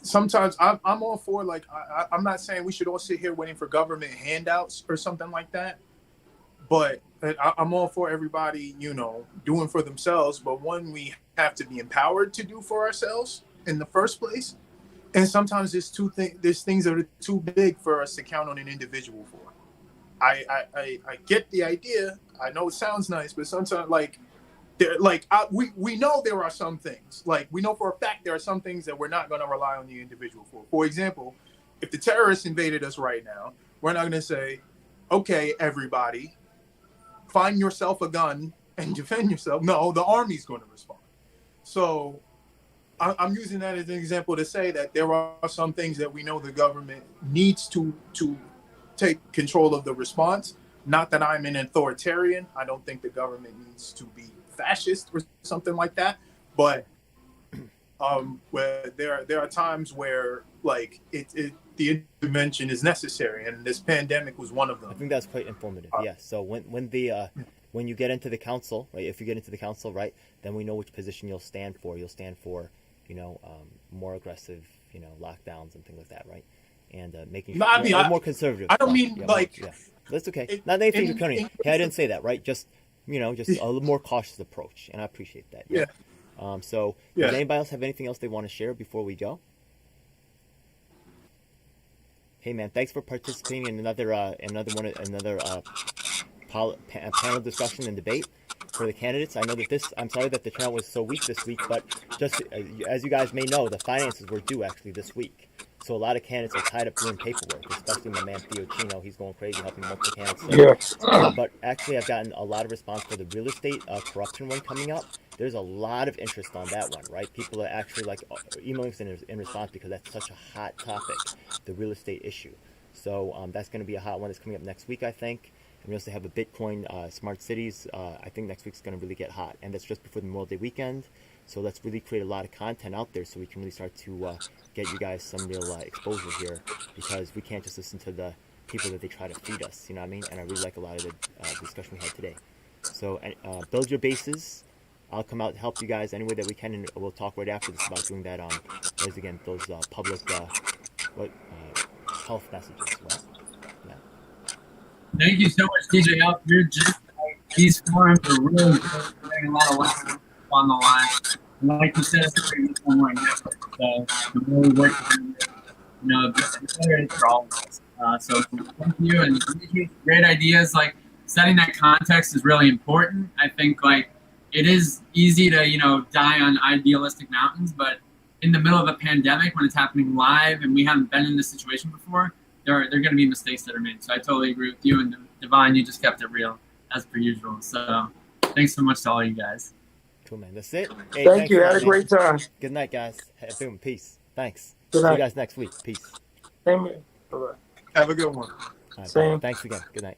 Sometimes I'm all for, like, I'm not saying we should all sit here waiting for government handouts or something like that, but I'm all for everybody, doing for themselves. But one, we have to be empowered to do for ourselves in the first place. And sometimes there's things that are too big for us to count on an individual for. I get the idea. I know it sounds nice, but sometimes, like, we know there are some things, like we know for a fact there are some things that we're not going to rely on the individual for. For example, if the terrorists invaded us right now, we're not going to say, okay, everybody, find yourself a gun and defend yourself. No, the army's going to respond. So I'm using that as an example to say that there are some things that we know the government needs to take control of the response. Not that I'm an authoritarian. I don't think the government needs to be fascist or something like that. But where there are times where like the intervention is necessary, and this pandemic was one of them. I think that's quite informative. Yes. So when you get into the council, right? If you get into the council, right, then we know which position you'll stand for. You'll stand for, more aggressive, lockdowns and things like that, right? And making sure more conservative. I don't mean that's okay. Not anything draconian. I didn't say that, right? Just just a little more cautious approach, and I appreciate that. Yeah. So does anybody else have anything else they want to share before we go? Hey man, thanks for participating in another panel discussion and debate for the candidates. I know that I'm sorry that the channel was so weak this week, but just as you guys may know, the finances were due actually this week. So a lot of candidates are tied up doing paperwork, especially my man Theo Chino. He's going crazy helping multiple candidates. But actually, I've gotten a lot of response for the real estate corruption one coming up. There's a lot of interest on that one, right? People are actually emailing us in response because that's such a hot topic, the real estate issue. So that's going to be a hot one that's coming up next week, I think. And we also have a Bitcoin smart cities. I think next week's going to really get hot, and that's just before the Memorial Day weekend. So let's really create a lot of content out there so we can really start to get you guys some real exposure here, because we can't just listen to the people that they try to feed us, you know what I mean? And I really like a lot of the discussion we had today. So build your bases. I'll come out and help you guys any way that we can, and we'll talk right after this about doing that those public health messages, right? Yeah. Thank you so much, DJ L. You're just these forums are really putting a lot of lessons on the line. And like you said, it's creating some more network. So the more we work together, the better it is for all of us. So thank you, and great ideas. Like setting that context is really important. I think it is easy to die on idealistic mountains, but in the middle of a pandemic when it's happening live and we haven't been in this situation before, there are going to be mistakes that are made. So I totally agree with you, and Divine, you just kept it real as per usual. So thanks so much to all you guys. Cool, man. That's it. Hey, Thank you. Had a great time. Good night, guys. Boom. Peace. Thanks. Good See night. you guys next week. Peace. Same here. Bye-bye. Have a good one. All right, Same. Thanks again. Good night.